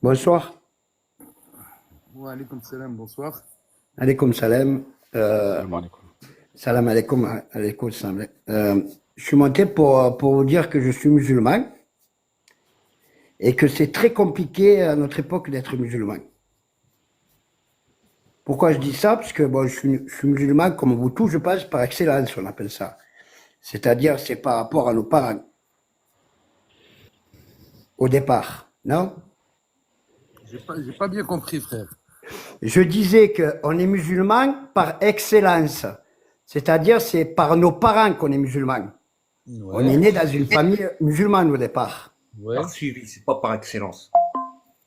Bonsoir. Wa alaykoum salam, bonsoir. Alaikum salam. السلام عليكم. Salam alaikum. Alaikum salam. Je suis monté pour vous dire que je suis musulman et que c'est très compliqué à notre époque d'être musulman. Pourquoi je dis ça? Parce que bon, je suis musulman comme vous tous, je pense, par excellence, on appelle ça. C'est-à-dire, c'est par rapport à nos parents, au départ, non? J'ai pas bien compris, frère. Je disais qu'on est musulman par excellence. C'est-à-dire, c'est par nos parents qu'on est musulman. On est Ouais, né dans une famille musulmane au départ. ouais. Par suivi, c'est pas par excellence.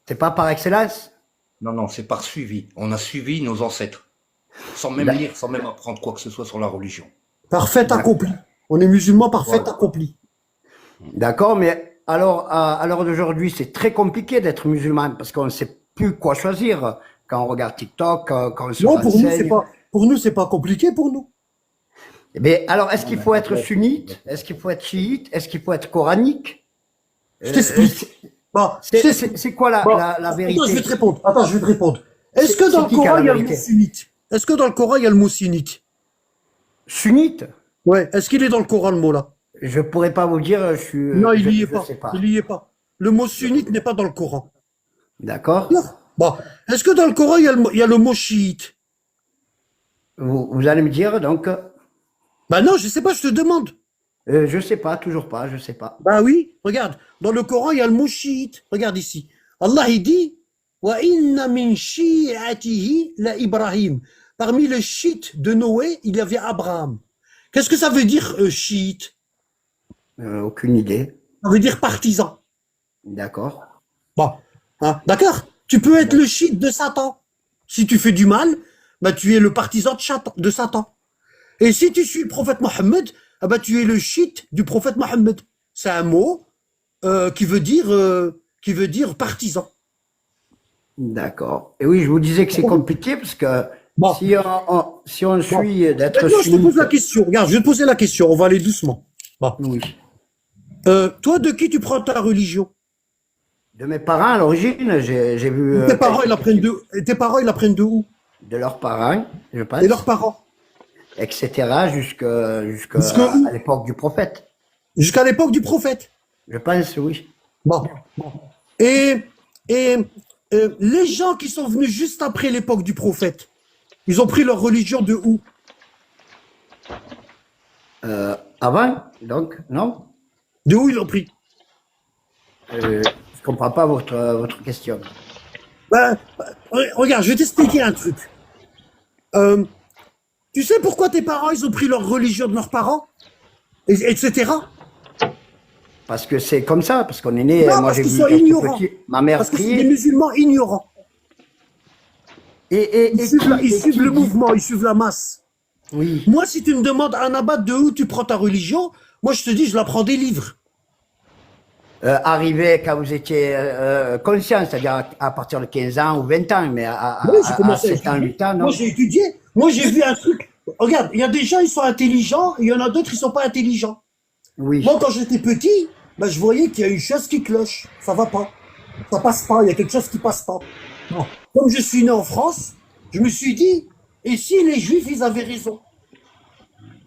C'est pas par excellence? Non, non, c'est par suivi. On a suivi nos ancêtres, sans même D'ac- lire, sans même apprendre quoi que ce soit sur la religion. Parfait d'ac- accompli. On est musulman parfait Voilà. accompli. D'accord, mais alors, à l'heure d'aujourd'hui, c'est très compliqué d'être musulman parce qu'on ne sait plus quoi choisir quand on regarde TikTok, quand on se Non, renseigne. pour nous, c'est pas compliqué pour nous. Mais alors, est-ce qu'il faut être sunnite? Est-ce qu'il faut être chiite? Est-ce qu'il faut être coranique? Je t'explique. C'est Bon, je t'explique. c'est quoi Bon, la attends, vérité? je vais te répondre. Attends, je vais te répondre. Est-ce que C'est dans le qui qui a Coran, la il y a le mot vérité? sunnite? Est-ce que dans le Coran, il y a le mot sunnite? Sunnite? Ouais. Est-ce qu'il est dans le Coran, le mot là? Je pourrais pas vous dire, Non, il y est je pas. sais pas. Il y est pas. Le mot sunnite n'est pas dans le Coran. D'accord? Non. Bon. Est-ce que dans le Coran, il y a le mot chiite? Vous allez me dire, donc, Bah non, je sais pas, je te demande. je sais pas, toujours pas, je sais pas. Bah oui, regarde, dans le Coran, il y a le mot chiite. Regarde ici. Allah, il dit, Wa inna min shi'atihi la Ibrahim. Parmi les chiites de Noé, il y avait Abraham. Qu'est-ce que ça veut dire, chiite? Aucune idée. Ça veut dire partisan. D'accord. Bon, hein, d'accord? Tu peux être le chiite de Satan. Si tu fais du mal, bah tu es le partisan de Satan. Et si tu suis le prophète Mohammed, ah bah tu es le chiite du prophète Mohammed. C'est un mot qui veut dire partisan. D'accord. Et oui, je vous disais que c'est compliqué parce que Bon, si on bon. suit d'être Maintenant, je te pose sunnite, la question. Regarde, je vais te poser la question. On va aller doucement. Bon. oui. Toi, de qui tu prends ta religion? De mes parents à l'origine, j'ai vu Tes parents, ils l'apprennent de où? de leurs parents, je pense, Et leurs parents? etc. jusqu'à Jusque où? l'époque du prophète. Jusqu'à l'époque du prophète. Je pense, oui. Bon. Et, et les gens qui sont venus juste après l'époque du prophète, ils ont pris leur religion de où? Avant, donc, non? De où ils l'ont pris? Je comprends pas votre question. Ben, regarde, je vais t'expliquer un truc. Euh, Tu sais pourquoi tes parents, ils ont pris leur religion de leurs parents? Etc. Parce que c'est comme ça, parce qu'on est né, Non, moi parce j'ai qu'ils vu sont quand j'étais ignorants. petit, ma mère Parce que c'est des prier, musulmans ignorants. et Ils qui suivent le dit, mouvement, ils suivent la masse. oui, Moi, si tu me demandes, Anabat, de où tu prends ta religion, moi, je te dis, je la prends des livres. arrivé quand vous étiez conscient, c'est-à-dire à partir de 15 ans ou 20 ans, mais Oui, j'ai à commencé à 7 ans, étudier. 8 ans, Moi, non? j'ai étudié. Moi, j'ai vu un truc. Regarde, il y a des gens, ils sont intelligents, et il y en a d'autres, ils sont pas intelligents. Oui, Moi, quand j'étais petit, ben, je voyais qu'il y a une chose qui cloche. Ça va pas. Ça passe pas. Il y a quelque chose qui passe pas. Non. Comme je suis né en France, je me suis dit, et si les Juifs, ils avaient raison?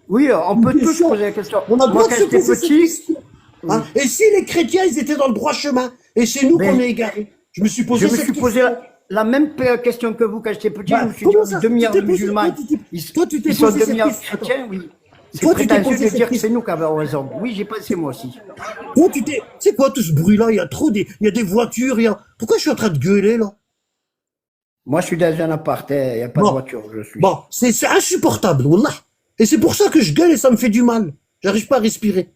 oui, on Une peut tous question. poser la question. On a le Moi, droit de quand se j'étais poser cette petit, question. Hein? Et si les chrétiens, ils étaient dans le droit chemin, et c'est nous mais qu'on est égarés? Je me suis je posé me cette suis question. posé la même question que vous quand j'étais petit. Je Bah, me suis dit, comment on est ça? demi-heure Tu de t'es posé, musulmans, toi, tu t'es ils sont posé cette demi-heure question. chrétiens, oui. C'est Toi, tu t'es prétentieux posé de cette dire que c'est question. nous qui avons raison. Oui, j'ai pensé moi aussi. Toi, c'est quoi tout ce bruit-là? Il y a trop il y a des voitures, pourquoi je suis en train de gueuler, là? Moi, je suis dans un appart, il n'y a pas de Bon, voiture, je suis. bon, c'est insupportable, wallah. Et c'est pour ça que je gueule et ça me fait du mal. J'arrive pas à respirer.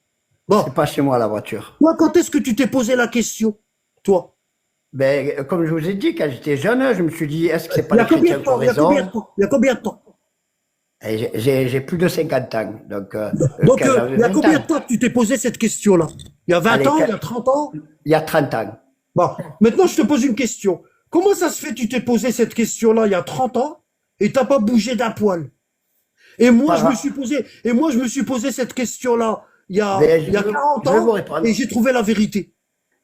Bon, C'est pas chez moi la voiture. toi, quand est-ce que tu t'es posé la question? Toi? Ben, comme je vous ai dit, quand j'étais jeune, je me suis dit, est-ce que c'est pas Il y a les combien chrétiens de qui ont temps? Il y a combien de raison? temps? Il y a combien de temps? Et j'ai plus de 50 ans, donc Donc, quand j'avais il y a 20 combien de ans, temps que tu t'es posé cette question-là? Il y a 20 allez, ans? Il y a 30 ans? il y a 30 ans. Bon, maintenant, je te pose une question. Comment ça se fait que tu t'es posé cette question-là il y a 30 ans et t'as pas bougé d'un poil? Et moi, je me Par- suis posé, cette question-là il y Ben, a 40 je vais vous ans répondre. et j'ai trouvé la vérité.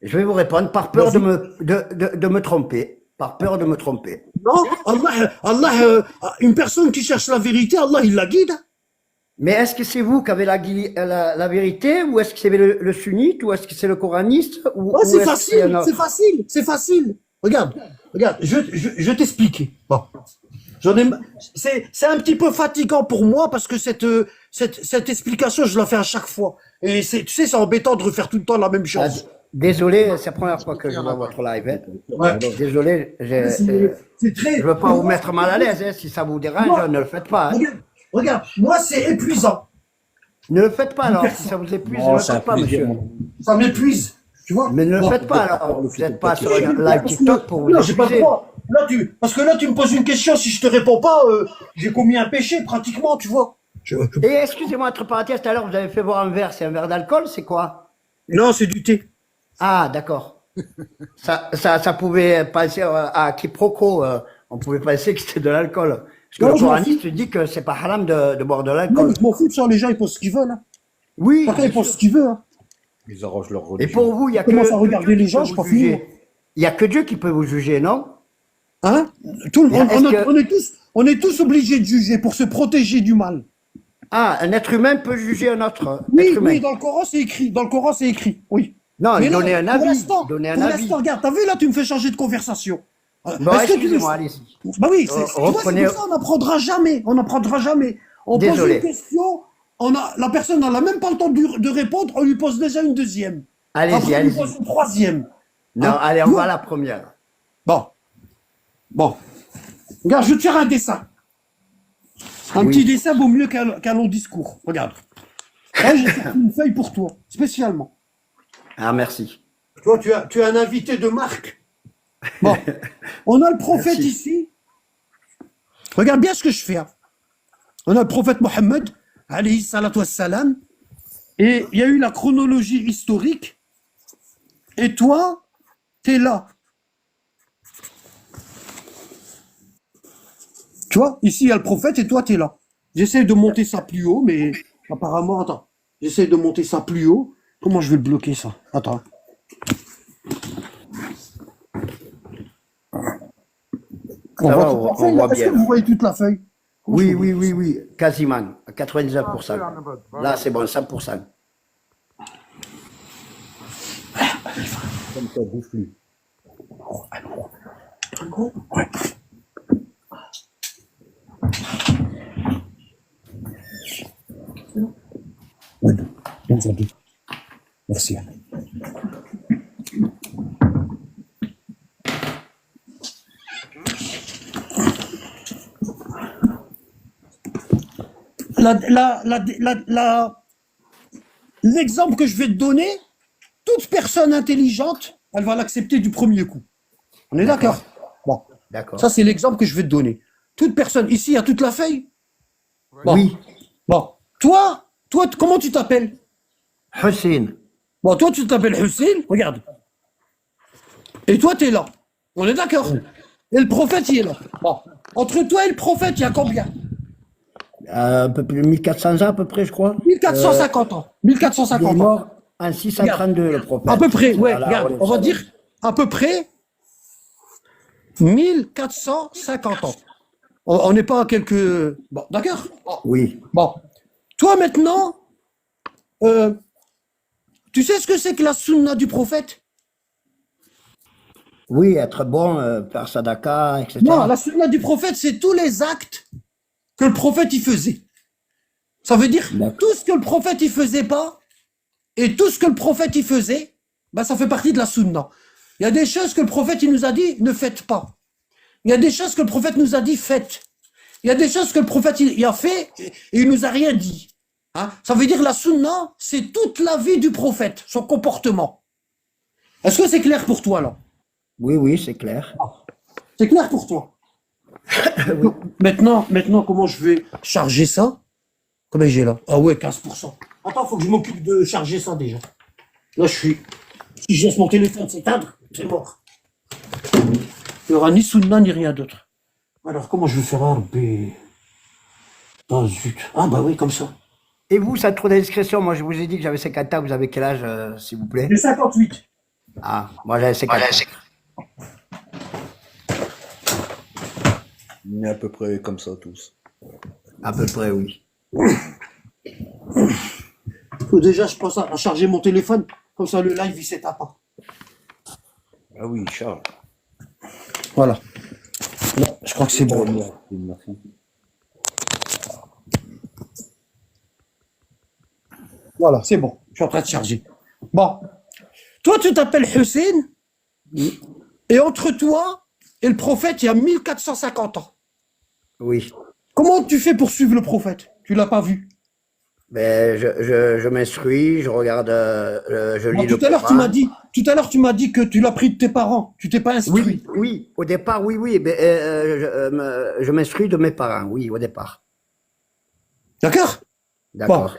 Je vais vous répondre par peur Vas-y. de me tromper. Par peur de me tromper. Non, une personne qui cherche la vérité, Allah, il la guide. Mais est-ce que c'est vous qui avez la vérité, ou est-ce que c'est le sunnite, ou est-ce que c'est le coraniste, Ouais, ou c'est est-ce que c'est un facile, autre? c'est facile, c'est facile. Regarde, je vais t'expliquer. Bon, j'en ai, c'est un petit peu fatigant pour moi parce que cette explication, je la fais à chaque fois. Et tu sais, c'est embêtant de refaire tout le temps la même Ah, chose. désolé, c'est la première fois que je vois votre live. Hein. Ouais. Alors, désolé, C'est très. je veux pas vous mettre mal à l'aise. Hein. Si ça vous dérange, Moi, ne le faites pas. Hein. regarde, moi, c'est épuisant. Ne le faites pas alors. Si ça vous épuise, ne le faites pas, monsieur. Ça m'épuise. Tu vois? Mais ne le Bon. faites pas alors. Vous n'êtes pas sur un live TikTok pour vous Là, j'ai pas le excuser. droit. Parce que là, tu me poses une question. Si je te réponds pas, j'ai commis un péché pratiquement, tu vois. Et excusez-moi, entre parenthèses, tout à l'heure, vous avez fait boire un verre. C'est un verre d'alcool, c'est quoi? Non, c'est du thé. Ah, d'accord. Ça pouvait penser à quiproquo. On pouvait penser que c'était de l'alcool. Parce que Non, le je m'en coraniste dit que c'est pas haram de boire de Non, l'alcool. mais je m'en fous de ça. Les gens, ils pensent ce qu'ils veulent. Hein. Oui. Chacun, il pense ce qu'il veut. Hein. Ils arrangent leur Et religion. pour vous, il y a que Commence à regarder Dieu qui les gens, peut je vous crois fini. juger. Il y a que Dieu qui peut vous juger, non? Hein? Est-ce On est tous obligés de juger pour se protéger du mal. Ah, un être humain peut juger un autre Oui, être humain. oui, dans le Coran, c'est écrit. Dans le Coran, c'est écrit. Oui. Non, Mais là, donner un pour avis. l'instant, Donner un pour avis. l'instant, regarde, t'as vu, là, tu me fais changer de conversation. Bon, Est-ce que tu excusez-moi, veux- allez-y. Bah oui, Oh, tu vois, c'est reprenez- pour ça, on n'apprendra jamais. On n'apprendra jamais. On pose Désolé. une question, la personne n'a même pas le temps de répondre, on lui pose déjà une deuxième. Allez-y, Après, on lui allez-y. pose une troisième. Non, Hein? allez, on Tu va vois à la première. Bon. Regarde, je vais te faire un dessin. Un Oui. petit dessin vaut mieux qu'un long discours. Regarde. Là, j'ai sorti une feuille pour toi, spécialement. Ah, merci. Toi, tu es un invité de marque. Bon. On a le prophète Merci. ici. Regarde bien ce que je fais. Hein. On a le prophète Mohammed, alayhi salatu wassalam. Et il y a eu la chronologie historique. Et toi, t'es là. Tu vois, ici, il y a le prophète et toi, t'es là. J'essaie de monter ça plus haut, mais apparemment, attends. J'essaie de monter ça plus haut. Comment je vais le bloquer, ça? Attends. Ça va, toute la on feuille, voit là? Est-ce bien. que vous voyez toute la feuille? Oui, oui, oui, oui. Quasiment. À 99%. Là, c'est bon, 100%. Comme ça, bouffe lui. Ouais. Ouais, bien sûr. Merci. L'exemple que je vais te donner, toute personne intelligente, elle va l'accepter du premier coup. On est d'accord? Bon, D'accord. ça c'est l'exemple que je vais te donner. Toute personne, ici, il y a toute la feuille? Bon. Oui. Bon, comment tu t'appelles? Hussein. Bon, toi, tu t'appelles Hussein, regarde. Et toi, t'es là. On est d'accord? Et le prophète, il est là. Bon, entre toi et le prophète, il y a combien? Un peu plus de 1400 ans à peu près, je crois. 1450 ans. Il est 1450 ans. mort en 632, le prophète. À peu près, ouais, Voilà, regarde, on va dire à peu près 1450 ans. On n'est pas à quelques... Bon, d'accord? Oui. Bon. Toi, maintenant, tu sais ce que c'est que la sunna du prophète? Oui, être bon, faire sadaka, etc. Non, la sunna du prophète, c'est tous les actes que le prophète y faisait. Ça veut dire D'accord. tout ce que le prophète y faisait pas et tout ce que le prophète y faisait, ben ça fait partie de la sunna. Il y a des choses que le prophète il nous a dit ne faites pas. Il y a des choses que le prophète nous a dit faites. Il y a des choses que le prophète il a fait et il nous a rien dit. Hein? Ça veut dire la sunna, c'est toute la vie du prophète, son comportement. Est-ce que c'est clair pour toi là? Oui, oui, c'est clair. C'est clair pour toi? Maintenant, comment je vais charger ça? Combien j'ai là? Ah ouais, 15%. Attends, faut que je m'occupe de charger ça déjà. Là, si je laisse mon téléphone s'éteindre, c'est mort. Il n'y aura ni sunna ni rien d'autre. Alors, comment je vais faire un B? Ah zut. Ah bah oui, comme ça. Et vous, ça trop d'indiscrétion. Moi, je vous ai dit que j'avais 50 ans. Vous avez quel âge, s'il vous plaît? J'ai 58. Ah, moi j'ai 54. On est à peu près comme ça tous. À peu près, oui. Déjà, je pense à charger mon téléphone, comme ça le live il s'éteint pas. Ah oui, Charles. Voilà. Non, je crois que c'est bon. Merci. Voilà, c'est bon. Je suis en train de charger. Bon. Toi, tu t'appelles Hussein, et entre toi et le prophète, il y a 1450 ans. Oui. Comment tu fais pour suivre le prophète? Tu l'as pas vu. Ben, je m'instruis, je regarde, je lis le Tout à l'heure, Coran. tout à l'heure, tu m'as dit que tu l'as pris de tes parents. Tu t'es pas instruit. Oui, oui, au départ, oui, oui. Ben, je m'instruis de mes parents, oui, au départ. D'accord? D'accord.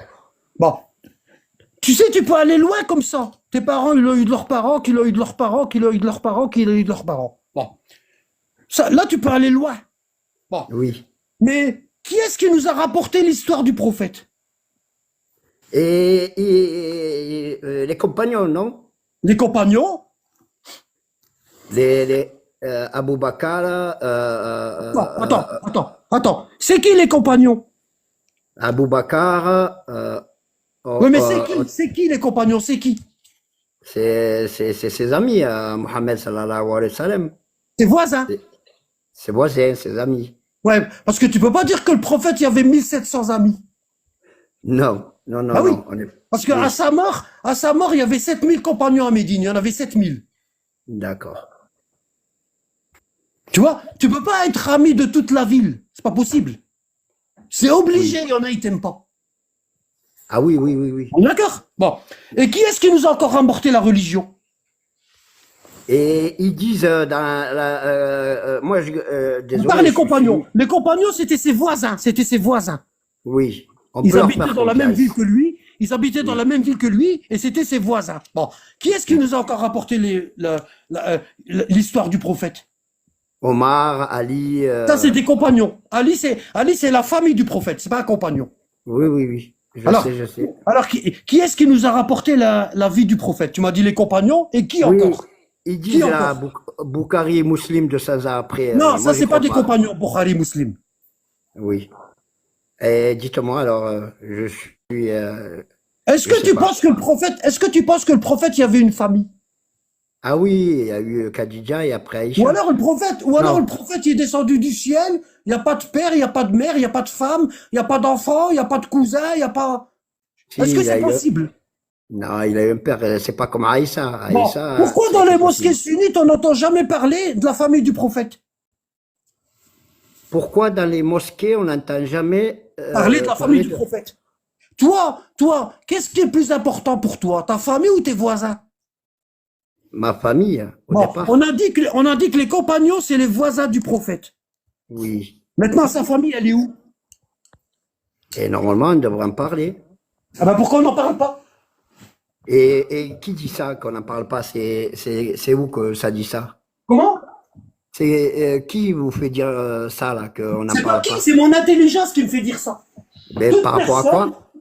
Bon. Tu sais, tu peux aller loin comme ça. Tes parents, ils l'ont eu de leurs parents, qui l'ont eu de leurs parents, qui l'ont eu de leurs parents, qui l'ont eu de leurs parents. Bon. Ça, là, tu peux aller loin. Bon. Oui. Mais qui est-ce qui nous a rapporté l'histoire du prophète? Les compagnons, non? Les compagnons? Abou Bakr, Attends. C'est qui les compagnons? Abou Bakr, Oui, mais c'est qui les compagnons? C'est qui? c'est ses amis, Mohammed sallallahu alayhi wa sallam. Tes voisins? Ses voisins, ses amis. Ouais, parce que tu peux pas dire que le prophète, il y avait 1700 amis. Non, Ah oui. non. Parce qu'à Oui. sa mort, il y avait 7000 compagnons à Médine. Il y en avait 7000. D'accord. Tu vois, tu peux pas être ami de toute la ville. C'est pas possible. C'est obligé, il y en a, ils t'aiment pas. Ah oui, oui, oui, oui. D'accord? Bon. Et qui est-ce qui nous a encore remporté la religion? Et ils disent moi, On désolé. parle des compagnons. Les compagnons, c'était ses voisins. C'était ses voisins. Oui. On Ils peut leur habitaient faire dans la même confiance. ville que lui. Ils habitaient dans la même ville que lui, et c'était ses voisins. Bon. Qui est-ce qui nous a encore rapporté l'histoire du prophète? Omar, Ali. Ça, c'est des compagnons. Ali, c'est la famille du prophète. C'est pas un compagnon. Oui, oui, oui. Je sais. Alors, qui est-ce qui nous a rapporté la vie du prophète? Tu m'as dit les compagnons, et qui Oui, encore? ils Qui disent encore? Boukhari et Muslim de Saza après. Non, moi, ça, j'y c'est pas crois des compagnons, Bukhari Muslim. Oui. Et dites-moi alors, je suis. Est-ce Je que sais tu pas. penses que le prophète, il y avait une famille? Ah oui, il y a eu Khadija et après Aïcha. Ou alors le prophète, Non. il est descendu du ciel, il n'y a pas de père, il n'y a pas de mère, il n'y a pas de femme, il n'y a pas d'enfant, il n'y a pas de cousin, il n'y a pas. Si, Est-ce que il a c'est eu- possible? Non, il a eu un père, c'est pas comme Aïssa. Bon, Aïssa, pourquoi dans c'est les possible. mosquées sunnites, on n'entend jamais parler de la famille du prophète? Pourquoi dans les mosquées, on n'entend jamais Parler de la famille du de- prophète. Toi, qu'est-ce qui est plus important pour toi, ta famille ou tes voisins? ma famille, au Bon, départ? on a dit que les compagnons, c'est les voisins du prophète. Oui. Maintenant, sa famille, elle est où? Et normalement, on devrait en parler. Ah ben pourquoi on n'en parle pas? Et qui dit ça, qu'on n'en parle pas? C'est où que ça dit ça? Comment? C'est qui vous fait dire ça, là, qu'on n'en C'est pas parle qui, pas? c'est mon intelligence qui me fait dire ça. Mais par rapport à quoi?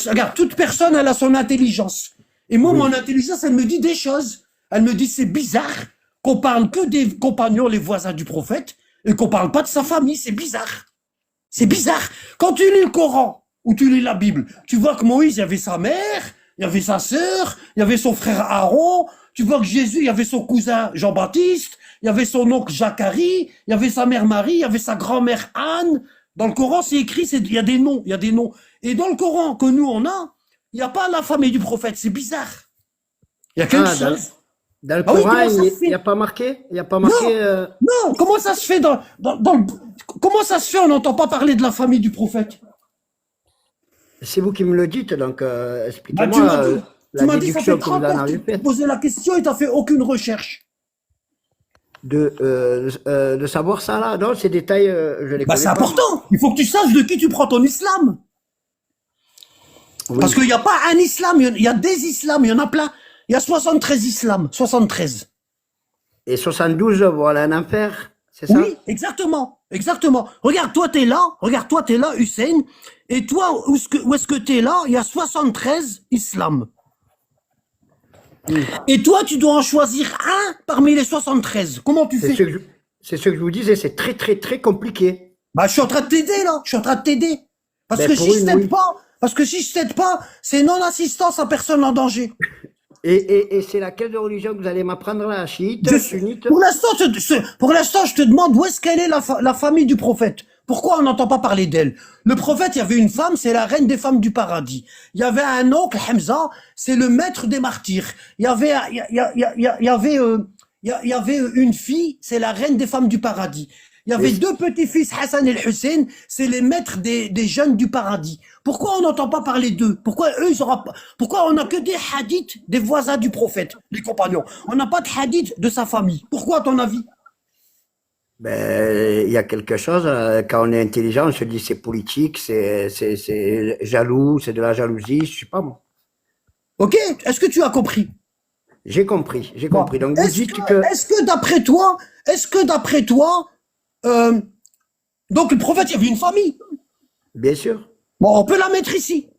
Regarde, toute personne, elle a son intelligence. Et moi, Oui. mon intelligence, elle me dit des choses. Elle me dit, c'est bizarre qu'on parle que des compagnons, les voisins du prophète, et qu'on parle pas de sa famille. C'est bizarre. C'est bizarre. Quand tu lis le Coran, ou tu lis la Bible, tu vois que Moïse, il y avait sa mère, il y avait sa sœur, il y avait son frère Aaron, tu vois que Jésus, il y avait son cousin Jean-Baptiste, il y avait son oncle Zacharie, il y avait sa mère Marie, il y avait sa grand-mère Anne. Dans le Coran, c'est écrit, il y a des noms, il y a des noms. Et dans le Coran que nous, on a, il n'y a pas la famille du prophète, c'est bizarre. Il y a quelque Ah, chose. Dans le Ah oui, Coran, comment ça se il fait? n'y a pas marqué? Il n'y a pas marqué Non, comment ça se fait comment ça se fait, on n'entend pas parler de la famille du prophète? c'est vous qui me le dites, donc Bah, expliquez-moi tu la m'as dit, ça fait déduction que vous 30 en ans que avez tu t'es faite posé la question et tu n'as fait aucune recherche. de savoir ça là. Non, ces détails, je les Bah, connais c'est pas. important. Il faut que tu saches de qui tu prends ton islam. Oui. Parce qu'il n'y a pas un islam, il y a des islams, il y en a plein. Il y a 73 islams, 73. Et 72, voilà un enfer, c'est ça? Oui, exactement, exactement. Regarde, toi, t'es là, Hussein, et toi, où est-ce que t'es là, il y a 73 islams. Et toi, tu dois en choisir un parmi les 73. Comment tu C'est fais? c'est ce que je vous disais, c'est très, très, très compliqué. Bah, je suis en train de t'aider, là. Je suis en train de t'aider. Parce Ben, que pour si je une, t'aide oui. pas, c'est non-assistance à personne en danger. Et c'est laquelle de religion que vous allez m'apprendre là? Chiite, Je- sunnite? pour l'instant, je te demande où est-ce qu'elle est la famille du prophète. Pourquoi on n'entend pas parler d'elle? Le prophète, il y avait une femme, c'est la reine des femmes du paradis. Il y avait un oncle, Hamza, c'est le maître des martyrs. Il y avait, il y avait une fille, c'est la reine des femmes du paradis. Il y avait Et- deux petits-fils, Hassan et Hussein, c'est les maîtres des jeunes du paradis. Pourquoi on n'entend pas parler d'eux? Pourquoi eux, ils aura pas, pourquoi on n'a que des hadiths des voisins du prophète, les compagnons? On n'a pas de hadiths de sa famille. Pourquoi, à ton avis? Ben, il y a quelque chose, quand on est intelligent, on se dit c'est politique, c'est jaloux, c'est de la jalousie, je sais pas moi. Ok? Est-ce que tu as compris? J'ai Bon. compris. Donc vous dites que, Est-ce que d'après toi, euh, donc le prophète, il y avait une famille. bien sûr. Bon, on peut la mettre ici.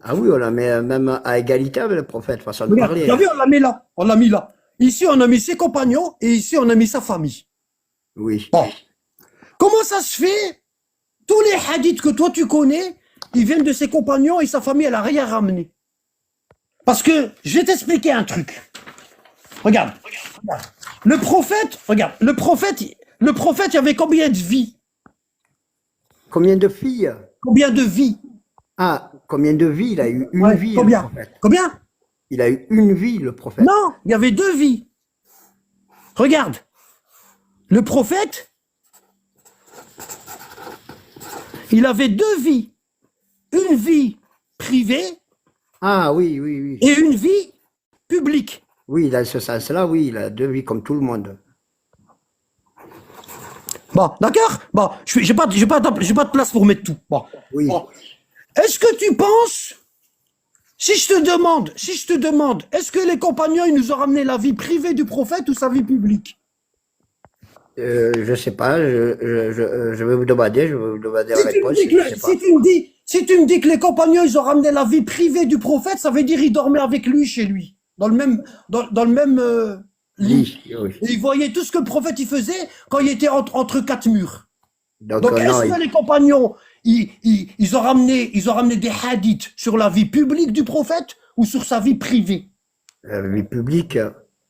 Ah oui, on la met même à égalité avec le prophète, façon de Regarde, parler. tu as vu, on l'a mis là. On l'a mis là. Ici, on a mis ses compagnons et ici, on a mis sa famille. Oui. Bon. Comment ça se fait? Tous les hadiths que toi tu connais, ils viennent de ses compagnons et sa famille, elle a rien ramené. Parce que, je vais t'expliquer un truc. Regarde. Le prophète, il y avait combien de vies? Combien de filles? Combien de vies? Ah, combien de vies? Il a eu une Ouais, vie, le combien? prophète. Combien? Il a eu une vie, le prophète. Non, il y avait deux vies. Regarde. Le prophète, il avait deux vies. Une vie privée Ah oui, oui, oui. et une vie publique. Oui, dans ce sens-là, oui, il a deux vies comme tout le monde. Bon, d'accord? Bon, j'ai pas de place pour mettre tout. Bon. Oui. Bon. Est-ce que tu penses, si je te demande, est-ce que les compagnons, ils nous ont ramené la vie privée du prophète ou sa vie publique? Je sais pas, je vais vous demander, la Si tu me réponse, dis je sais pas. si tu me dis que les compagnons, ils ont ramené la vie privée du prophète, ça veut dire qu'ils dormaient avec lui chez lui, dans le même lit. Oui. Et ils voyaient tout ce que le prophète il faisait quand il était entre quatre murs. Donc, Donc, non, est-ce que les compagnons, ils ont ramené des hadiths sur la vie publique du prophète ou sur sa vie privée? vie publique,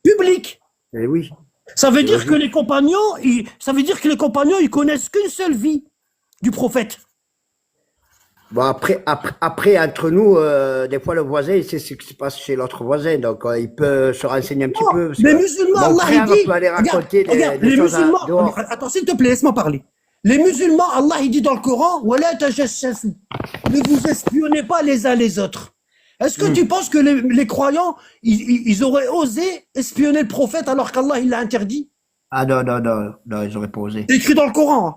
Publique. eh oui. Ça veut dire que les compagnons, ils connaissent qu'une seule vie du prophète. Bon, après, entre nous, des fois, le voisin, il sait ce qui se passe chez l'autre voisin, donc il peut se renseigner un petit peu. Parce Les que musulmans, mon Allah, frère il dit, peut aller raconter regarde, des les choses musulmans, dehors. attends, s'il te plaît, laisse-moi parler. Les musulmans, Allah, il dit dans le Coran, Wala tajassasu. Ne vous espionnez pas les uns les autres. Est-ce que tu penses que les croyants, ils auraient osé espionner le prophète alors qu'Allah, il l'a interdit? Ah non, ils auraient pas osé. C'est écrit dans le Coran. Hein.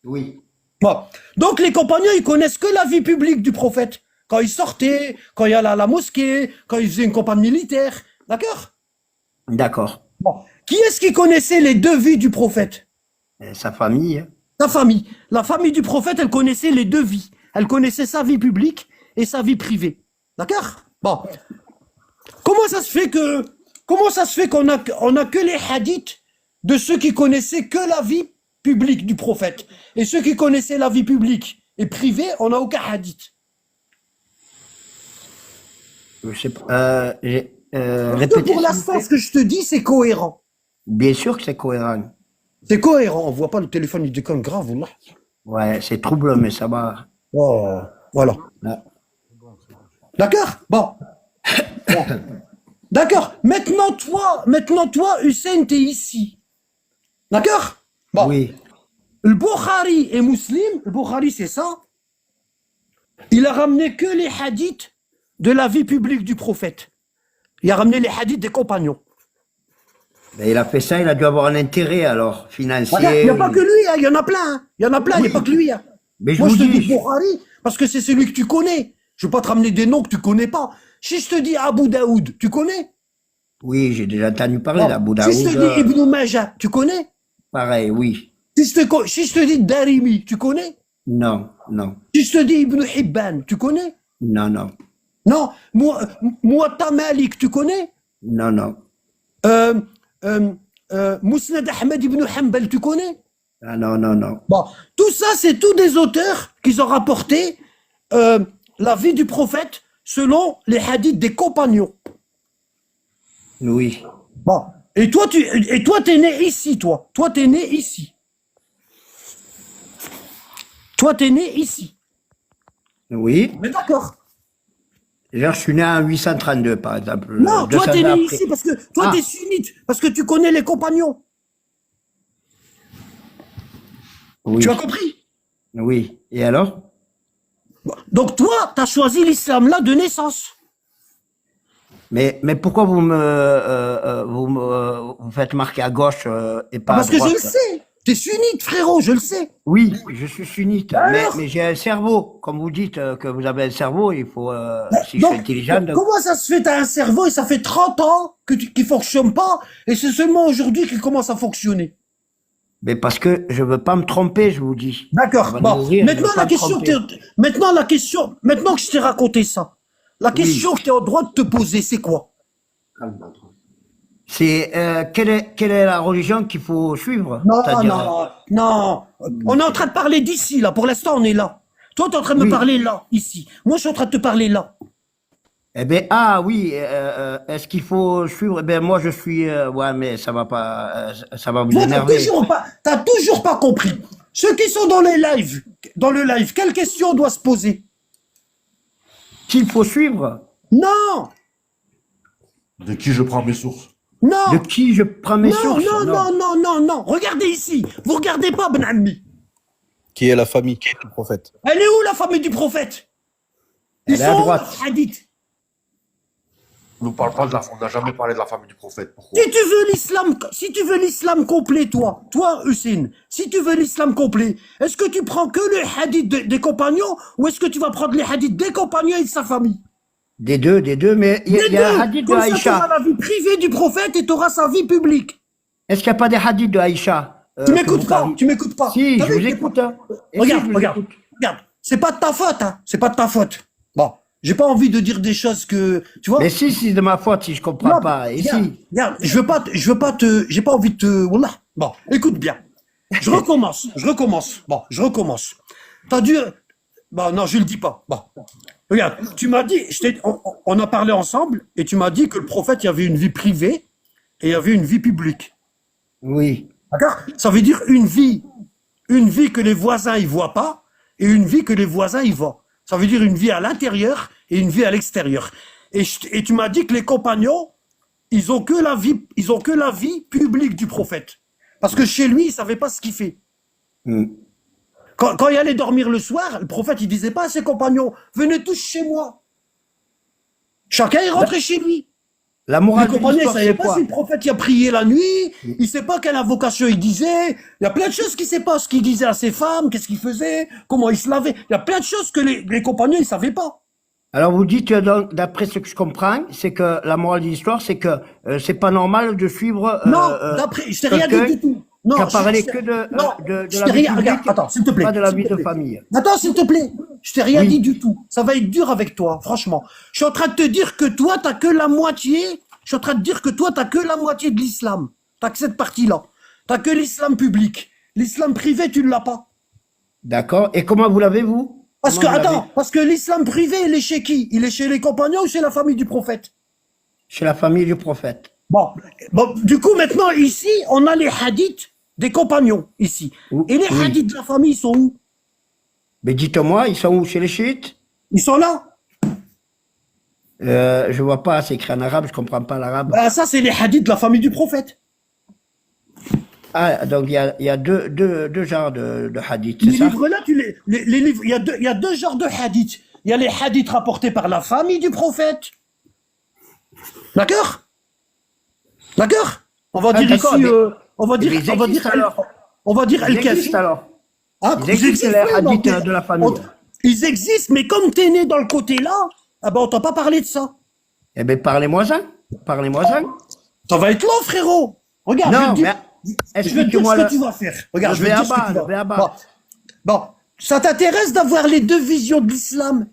Oui. Bon. Donc les compagnons, ils connaissent que la vie publique du prophète. Quand il sortait, quand il allait à la mosquée, quand il faisait une campagne militaire. D'accord? D'accord. Bon. Qui est-ce qui connaissait les deux vies du prophète? Sa famille, hein. Sa famille. La famille du prophète, elle connaissait les deux vies. Elle connaissait sa vie publique et sa vie privée. D'accord? Bon. Comment ça se fait qu'on a que les hadiths de ceux qui connaissaient que la vie publique du prophète? Et ceux qui connaissaient la vie publique et privée, on n'a aucun hadith. Je sais pas. Parce que Répétez, pour s'il l'instant, vous ce plaît. que je te dis, c'est cohérent. Bien sûr que c'est cohérent. C'est cohérent. On voit pas le téléphone, il déconne grave, wallah. Ouais, c'est troublant, mais ça va. Oh, voilà. Là. D'accord? Bon. Bon. D'accord. Maintenant, toi, Hussein, t'es ici. D'accord? Bon. Oui. Le Bukhari et Muslim, le Bukhari, c'est ça. Il a ramené que les hadiths de la vie publique du prophète. Il a ramené les hadiths des compagnons. Mais il a fait ça, il a dû avoir un intérêt alors, financier. Regarde, il n'y a pas que lui, hein, il y en a plein. Hein. Il y en a plein, il n'y a pas que lui. Hein. Mais Moi, je je te vous dis dis, Bukhari parce que c'est celui que tu connais. Je ne vais pas te ramener des noms que tu connais pas. Si je te dis Abu Daoud, tu connais? oui, j'ai déjà entendu parler Bon. d'Abu Si je te Daoud. dis Ibn Majah, tu connais? Pareil, oui. Si je te dis Darimi, tu connais? Non. Si je te dis Ibn Hibban, tu connais? Non. Non, Mouatta Malik, tu connais? Non, non. Mousnad Ahmed ibn Hanbal, tu connais? Ah, non, non, non. Bon, tout ça, c'est tous des auteurs qui ont rapporté la vie du prophète selon les hadiths des compagnons. Oui. Bon, et toi, t'es né ici, toi. Toi, t'es né ici. Toi, t'es né ici. Oui. Mais d'accord. Genre, je suis né en 832, par exemple. Non, toi, 200 t'es ans né après. ici parce que toi, Ah. t'es sunnite, parce que tu connais les compagnons. Oui. Tu as compris? Oui. Et alors? Donc, toi, t'as choisi l'islam là de naissance. Mais pourquoi vous faites marquer à gauche et pas à Parce que droite? je le sais. T'es sunnite, frérot, je le sais. Oui, je suis sunnite, Alors mais j'ai un cerveau. Comme vous dites que vous avez un cerveau, il faut, si je Donc, suis intelligent, comment ça se fait, t'as un cerveau et ça fait 30 ans qu'il fonctionne pas et c'est seulement aujourd'hui qu'il commence à fonctionner. mais parce que je veux pas me tromper, je vous dis. D'accord. Avant de Bon, mourir, je maintenant veux pas la me question, tromper. maintenant que je t'ai raconté ça, la question que tu es en droit de te poser, c'est quoi? C'est quelle est la religion qu'il faut suivre? Non, C'est-à-dire, non, non. On est en train de parler d'ici, là. Pour l'instant, on est là. Toi, tu es en train de me Oui. parler là, ici. Moi, je suis en train de te parler là. eh ben ah oui, est-ce qu'il faut suivre? Eh ben moi je suis, ouais, mais ça va pas, ça va vous Toi, énerver. t'as toujours pas compris. Ceux qui sont dans le live, quelle question doit se poser? Qu'il faut suivre? Non, De qui je prends mes sources? non, De qui je prends mes non, sources? non. Regardez ici. Vous regardez pas, Ben Ammi. Qui est la famille du prophète? Elle est où la famille du prophète? Ils Elle est à sont où, droite. les hadiths? On ne parle pas on n'a jamais parlé de la famille du prophète. Pourquoi? Si tu veux l'islam complet, toi, Hussein, si tu veux l'islam complet, est-ce que tu prends que les hadiths des compagnons ou est-ce que tu vas prendre les hadiths des compagnons et de sa famille? Des deux, mais il y a un hadith de Comme ça, tu Aïcha. auras la vie privée du prophète et tu auras sa vie publique. Est-ce qu'il n'y a pas des hadiths de Aïcha? Tu m'écoutes pas, tu m'écoutes pas. Si, T'as je vu, vous t'es écoute. pas- Hein. Et si, je vous Regarde. écoute. C'est pas de ta faute, hein. C'est pas de ta faute. Bon, j'ai pas envie de dire des choses que, tu vois. Mais si, c'est de ma faute si je comprends Non, pas. Et regarde, si? regarde, j'ai pas envie de te, Wallah. Bon, écoute bien. Je recommence. Bon, je recommence. T'as dû, bon, non, je le dis pas. Bon. Regarde, tu m'as dit, on a parlé ensemble et tu m'as dit que le prophète, il y avait une vie privée et il y avait une vie publique. Oui. D'accord? Ça veut dire une vie que les voisins ils voient pas et une vie que les voisins ils voient. Ça veut dire une vie à l'intérieur et une vie à l'extérieur. Et tu m'as dit que les compagnons, ils ont que la vie publique du prophète. Parce que chez lui, il savait pas ce qu'il fait. Hmm. Quand il allait dormir le soir, le prophète, il disait pas à ses compagnons, venez tous chez moi. Chacun est rentré chez lui. La Les morale de compagnons ne l'histoire, savaient c'est pas quoi? si le prophète y a prié la nuit, il sait pas quelle invocation il disait, il y a plein de choses qu'il sait pas, ce qu'il disait à ses femmes, qu'est-ce qu'il faisait, comment il se lavait, il y a plein de choses que les compagnons ils savaient pas. Alors vous dites, donc, d'après ce que je comprends, c'est que la morale de l'histoire, c'est que c'est pas normal de suivre Non, d'après, je t'ai rien dit quelqu'un du tout. Non, qui a parlé je- que de non, la je t'ai vie rien, regarde, publique, attends, s'il te plaît. pas de la s'il vie te de plaît. famille. Attends, s'il te plaît. Je t'ai rien Oui. dit du tout. Ça va être dur avec toi, franchement. Je suis en train de te dire que toi, t'as que la moitié. Je suis en train de dire que toi, t'as que la moitié de l'islam. T'as que cette partie-là. T'as que l'islam public. L'islam privé, tu ne l'as pas. D'accord. Et comment vous l'avez, vous? Parce que, Comment vous l'avez? attends, parce que l'islam privé, il est chez qui? Il est chez les compagnons ou chez la famille du prophète? Chez la famille du prophète. Bon, du coup, maintenant, ici, on a les hadiths des compagnons, ici. Et les Oui. hadiths de la famille, ils sont où? Mais dites-moi, ils sont où? Chez les chiites? Ils sont là. Je vois pas, c'est écrit en arabe, je comprends pas l'arabe. Ben, ça, c'est les hadiths de la famille du prophète. Ah, donc il y a deux genres de hadiths, Les c'est ça? livres-là, les livres, il y a deux genres de hadiths. Il y a les hadiths rapportés par la famille du prophète. D'accord? D'accord? On va Ah, dire d'accord, ici, mais- on va dire, mais ils on va dire, existent alors. on va dire Ils El-Kafi. existent alors. Ah, Ils existent, les oui, hadiths mais de la famille. Ils existent, mais comme t'es né dans le côté là, ah ben on t'a pas parlé de ça. Eh bien, parlez-moi-en. Parlez-moi-en. Ça va être long, frérot. Regarde, je vais Non, te dire, mais je vais te dire ce expliquez-moi que tu vas faire. Regarde, le je vais te dire ce que béaba, tu vas le béaba. Bon, ça t'intéresse d'avoir les deux visions de l'islam?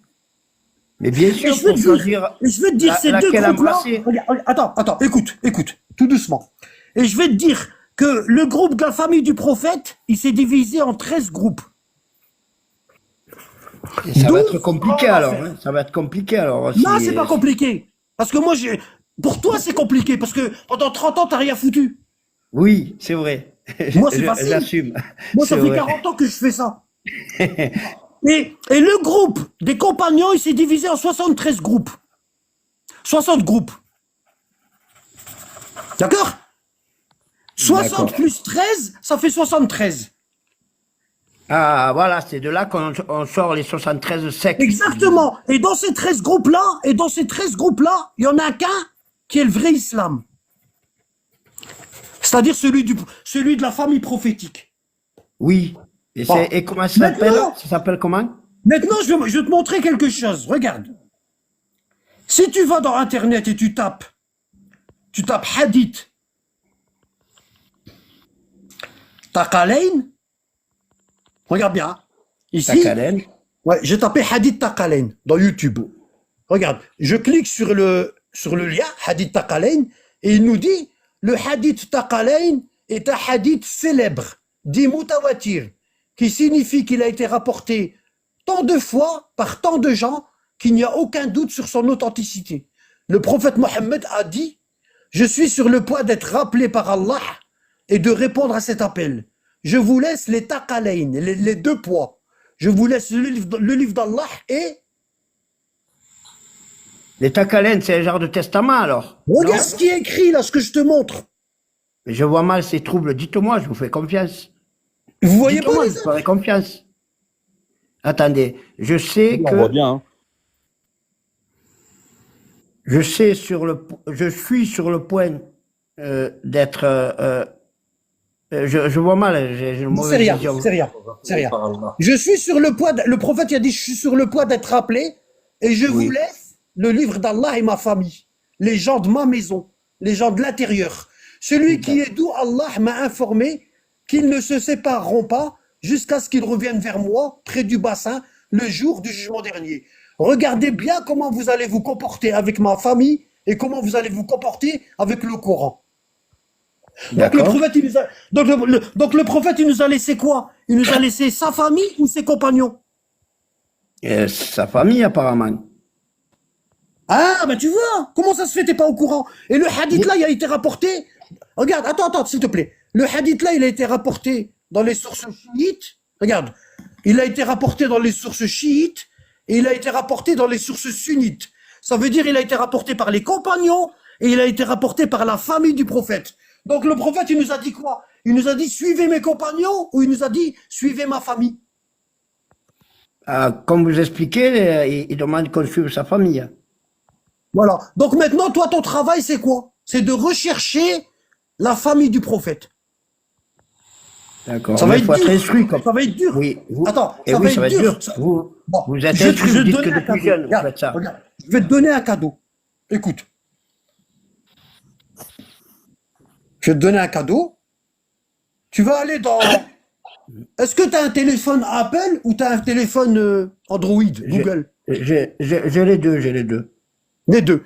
Mais bien Et sûr, je vais pour te dire, choisir et je vais te dire ces deux laquelle groupes-là. embrasser. Attends, écoute, tout doucement. Et je vais te dire que le groupe de la famille du prophète, il s'est divisé en 13 groupes. Et ça va être 12 compliqué grandes alors. affaires. Hein. Ça va être compliqué alors. Non, c'est pas compliqué. Parce que moi, pour toi, c'est compliqué. Parce que pendant 30 ans, t'as rien foutu. Oui, c'est vrai. Moi, c'est facile. J'assume. Moi, ça C'est fait vrai. 40 ans que je fais ça. Et le groupe des compagnons, il s'est divisé en 73 groupes. 60 groupes. D'accord? 60 D'accord. plus 13, ça fait 73. Ah, voilà, c'est de là qu'on sort les 73 sectes. Exactement. Et dans ces 13 groupes-là, il y en a qu'un qui est le vrai islam. C'est-à-dire celui de la famille prophétique. Oui. Et, Bon. et comment ça s'appelle? Maintenant- Ça s'appelle comment? Maintenant, je vais te montrer quelque chose. Regarde. Si tu vas dans Internet et tu tapes Hadith Taqalain, regarde bien. Ici, Takalen. ouais, j'ai tapé Hadith Taqalain dans YouTube. Regarde, je clique sur le lien Hadith Taqalain et il nous dit le Hadith Taqalain est un hadith célèbre, dit Mutawatir, qui signifie qu'il a été rapporté tant de fois par tant de gens qu'il n'y a aucun doute sur son authenticité. Le prophète Mohammed a dit: je suis sur le point d'être rappelé par Allah et de répondre à cet appel. Je vous laisse les taqalain, les deux poids. Je vous laisse le livre d'Allah et... Les Takalen, c'est un genre de testament alors. Regarde Non? ce qui est écrit là, ce que je te montre. Mais je vois mal ces troubles. Dites-moi, je vous fais confiance. Vous voyez pas Dites-moi, les je vous ferai confiance. Attendez, je sais On voit que bien. Hein. je suis sur le point d'être. Je vois mal, j'ai une C'est mauvaise rien, vision. c'est rien, c'est rien. Par Allah. Je suis sur le point, le prophète il a dit, je suis sur le point d'être rappelé et je Oui. vous laisse le livre d'Allah et ma famille, les gens de ma maison, les gens de l'intérieur. Celui qui est d'où Allah m'a informé qu'ils ne se sépareront pas jusqu'à ce qu'ils reviennent vers moi près du bassin le jour du jugement dernier. Regardez bien comment vous allez vous comporter avec ma famille et comment vous allez vous comporter avec le Coran. Donc le D'accord. prophète, il nous a, donc le prophète, il nous a laissé quoi? Il nous a laissé sa famille ou ses compagnons? Sa famille, apparemment. Ah, ben tu vois, comment ça se fait, t'es pas au courant? Et le hadith là, il a été rapporté. Regarde, attends, s'il te plaît. Le hadith là, il a été rapporté dans les sources chiites. Regarde, il a été rapporté dans les sources chiites et il a été rapporté dans les sources sunnites. Ça veut dire il a été rapporté par les compagnons et il a été rapporté par la famille du prophète. Donc le prophète, il nous a dit quoi? Il nous a dit suivez mes compagnons ou il nous a dit suivez ma famille? Comme vous expliquez, il demande qu'on suive sa famille. Voilà. Donc maintenant, toi, ton travail, c'est quoi? C'est de rechercher la famille du prophète. D'accord. Ça va Mais être faut être dur. instruit comme. Ça va être dur. Oui. Attends, Et ça oui, va ça va être être dur. dur. Vous êtes Je instruit, vais vous te dites donner que un depuis cadeau. jeune, vous Regarde, faites ça. regarde. Je vais te donner un cadeau. Écoute. Je vais te donner un cadeau. Tu vas aller dans... Est-ce que tu as un téléphone Apple ou tu as un téléphone Android, Google? J'ai les deux, j'ai les deux. Les deux.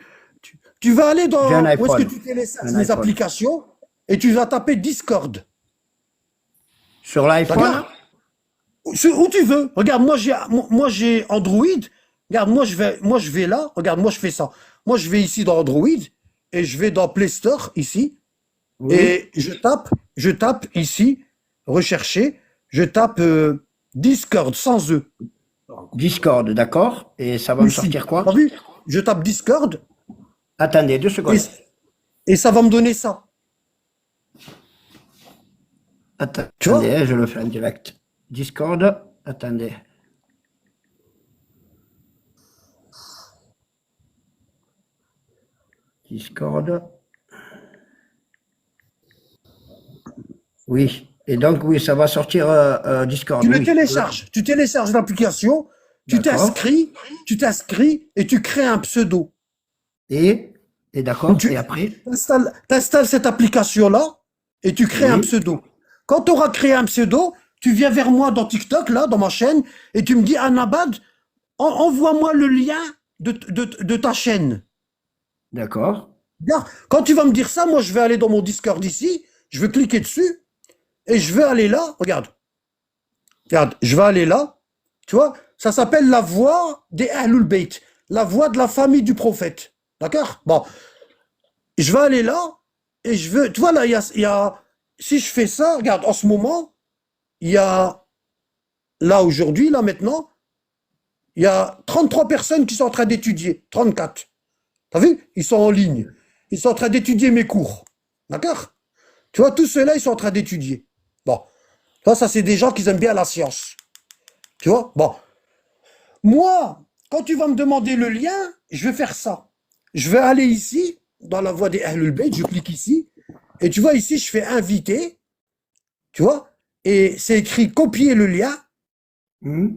Tu vas aller dans... J'ai un Où est-ce que iPhone. tu télécharges Un les iPhone. applications et tu vas taper Discord. Sur l'iPhone, Regarde. Où tu veux. Regarde, moi j'ai Android. Regarde, moi je vais là. Regarde, moi je fais ça. Moi je vais ici dans Android et je vais dans Play Store ici oui. et je tape ici rechercher. Je tape Discord sans E. Discord, d'accord. Et ça va me Ici. sortir quoi? T'as vu? Je tape Discord Attendez, 2 secondes. et ça va me donner ça. Tu vois? Attendez, je le fais en direct. Discord, attendez. Discord. Oui. Et donc, oui, ça va sortir Discord. Tu le oui. télécharges. Tu télécharges l'application. Tu D'accord. t'inscris et tu crées un pseudo. Et d'accord. Tu- Et après? T'installes cette application-là et tu crées Oui. un pseudo. Quand tu auras créé un pseudo, tu viens vers moi dans TikTok, là, dans ma chaîne, et tu me dis, Anabad, envoie-moi le lien de ta chaîne. D'accord. Regarde, quand tu vas me dire ça, moi je vais aller dans mon Discord ici, je vais cliquer dessus et je vais aller là. Regarde, regarde, je vais aller là. Tu vois, ça s'appelle la voix des Ahlul Bayt, la voix de la famille du prophète. D'accord? Bon, je vais aller là et je veux. Tu vois là, si je fais ça, regarde, en ce moment, il y a là aujourd'hui, là maintenant, il y a 33 personnes qui sont en train d'étudier, 34. T'as vu? Ils sont en ligne. Ils sont en train d'étudier mes cours. D'accord? Tu vois, tous ceux-là, ils sont en train d'étudier. Bon. Tu vois, ça, c'est des gens qui aiment bien la science. Tu vois? Bon. Moi, quand tu vas me demander le lien, je vais faire ça. Je vais aller ici, dans la voie des Ahlul Bayt, je clique ici. Et tu vois, ici, je fais inviter. Tu vois? Et c'est écrit copier le lien. Hmm.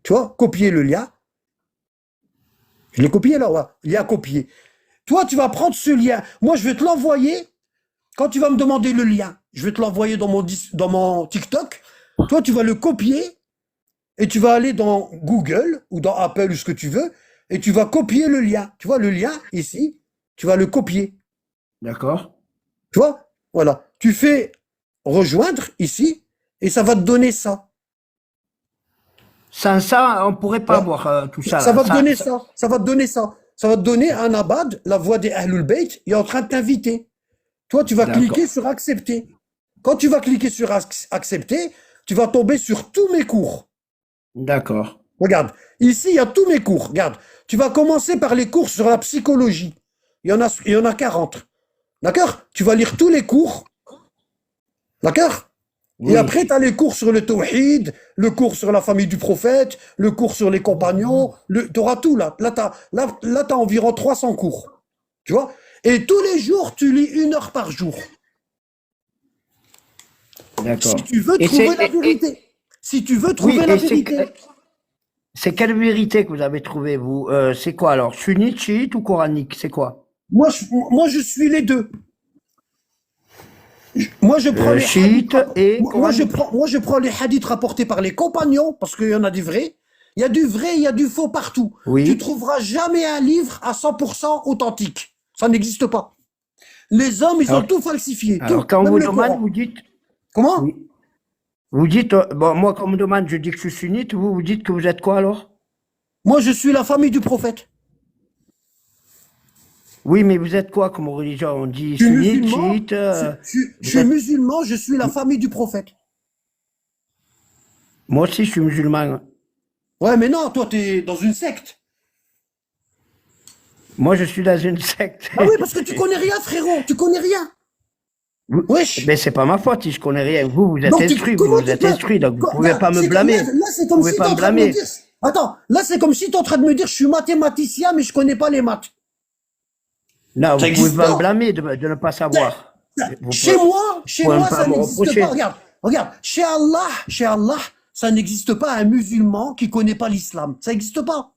Tu vois? Copier le lien. Je l'ai copié là, ouais. Lien copié. Toi, tu vas prendre ce lien. Moi, je vais te l'envoyer. Quand tu vas me demander le lien, je vais te l'envoyer dans mon TikTok. Toi, tu vas le copier et tu vas aller dans Google ou dans Apple ou ce que tu veux et tu vas copier le lien. Tu vois, le lien ici, tu vas le copier. D'accord. Tu vois? Voilà. Tu fais rejoindre ici et ça va te donner ça. Sans ça, on pourrait pas Ouais. avoir tout ça Ça là. va te donner ça. Ça va te donner ça. Ça va te donner un abad, la voix des Ahlul Bayt, il est en train de t'inviter. Toi, tu vas D'accord. cliquer sur accepter. Quand tu vas cliquer sur accepter, tu vas tomber sur tous mes cours. D'accord. Regarde, ici, il y a tous mes cours. Regarde, tu vas commencer par les cours sur la psychologie. Il y en a 40. D'accord? Tu vas lire tous les cours. D'accord? Et Oui. après, tu as les cours sur le tawhid, le cours sur la famille du prophète, le cours sur les compagnons. Tu auras tout là. Là, tu as environ 300 cours. Tu vois? Et tous les jours, tu lis 1 heure par jour. D'accord. Si tu veux Et trouver c'est la vérité. Si tu veux trouver oui, la et vérité. c'est quelle vérité que vous avez trouvé vous? C'est quoi alors? Sunnite, chiite ou coranique? C'est quoi? Moi, je suis les deux. Moi, je prends les Chiite hadiths, et coranique. moi, je prends les hadiths rapportés par les compagnons, parce qu'il y en a des vrais. Il y a du vrai, il y a du faux partout. Oui. Tu trouveras jamais un livre à 100% authentique. Ça n'existe pas. Les hommes, ils ont Alors, tout falsifié. alors Tout, quand on même vous le demande, Coran. vous dites Comment? oui. Vous dites bon moi quand on me demande, je dis que je suis sunnite, vous dites que vous êtes quoi alors? Moi, je suis la famille du prophète. Oui, mais vous êtes quoi comme religion? On dit Je suis sunnite, musulman. chiite. Je Vous suis êtes... musulman, je suis la famille du prophète. Moi aussi, je suis musulman. Ouais, mais non, toi, t'es dans une secte. Moi, je suis dans une secte. Ah oui, parce que tu connais rien, frérot. Tu connais rien. Wesh. Mais c'est pas ma faute si je connais rien. Vous êtes Donc, instruit, comment vous tu êtes peux... instruit, donc vous pouvez Là, pas me c'est blâmer. là, c'est Vous comme pouvez si tu pas es en me train de me blâmer. dire... Attends, là, c'est comme si tu es en train de me dire je suis mathématicien, mais je connais pas les maths. Non, Ça vous pouvez n'existe pas me pas. blâmer de ne pas savoir. Vous Chez pouvez, moi, pouvez ça pas me n'existe reprocher. pas. Regarde, regarde. Chez Allah, ça n'existe pas un musulman qui connaît pas l'islam. Ça n'existe pas.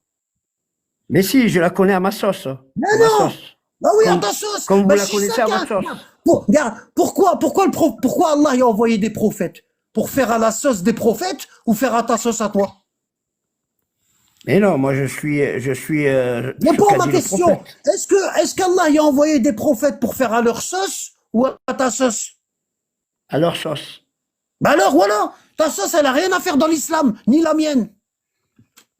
Mais si, je la connais à ma sauce. Mais À ma non. sauce. Bah oui, à Comme, ta sauce. comme vous Bah, la chez connaissez à chacun. votre sauce. Regarde, pourquoi Allah a envoyé des prophètes? Pour faire à la sauce des prophètes ou faire à ta sauce à toi? Mais non, moi je suis ce Réponds à qu'a ma dit le question. prophète. Est-ce qu'Allah y a envoyé des prophètes pour faire à leur sauce ou à ta sauce? À leur sauce. Bah alors voilà, ta sauce elle a rien à faire dans l'islam, ni la mienne.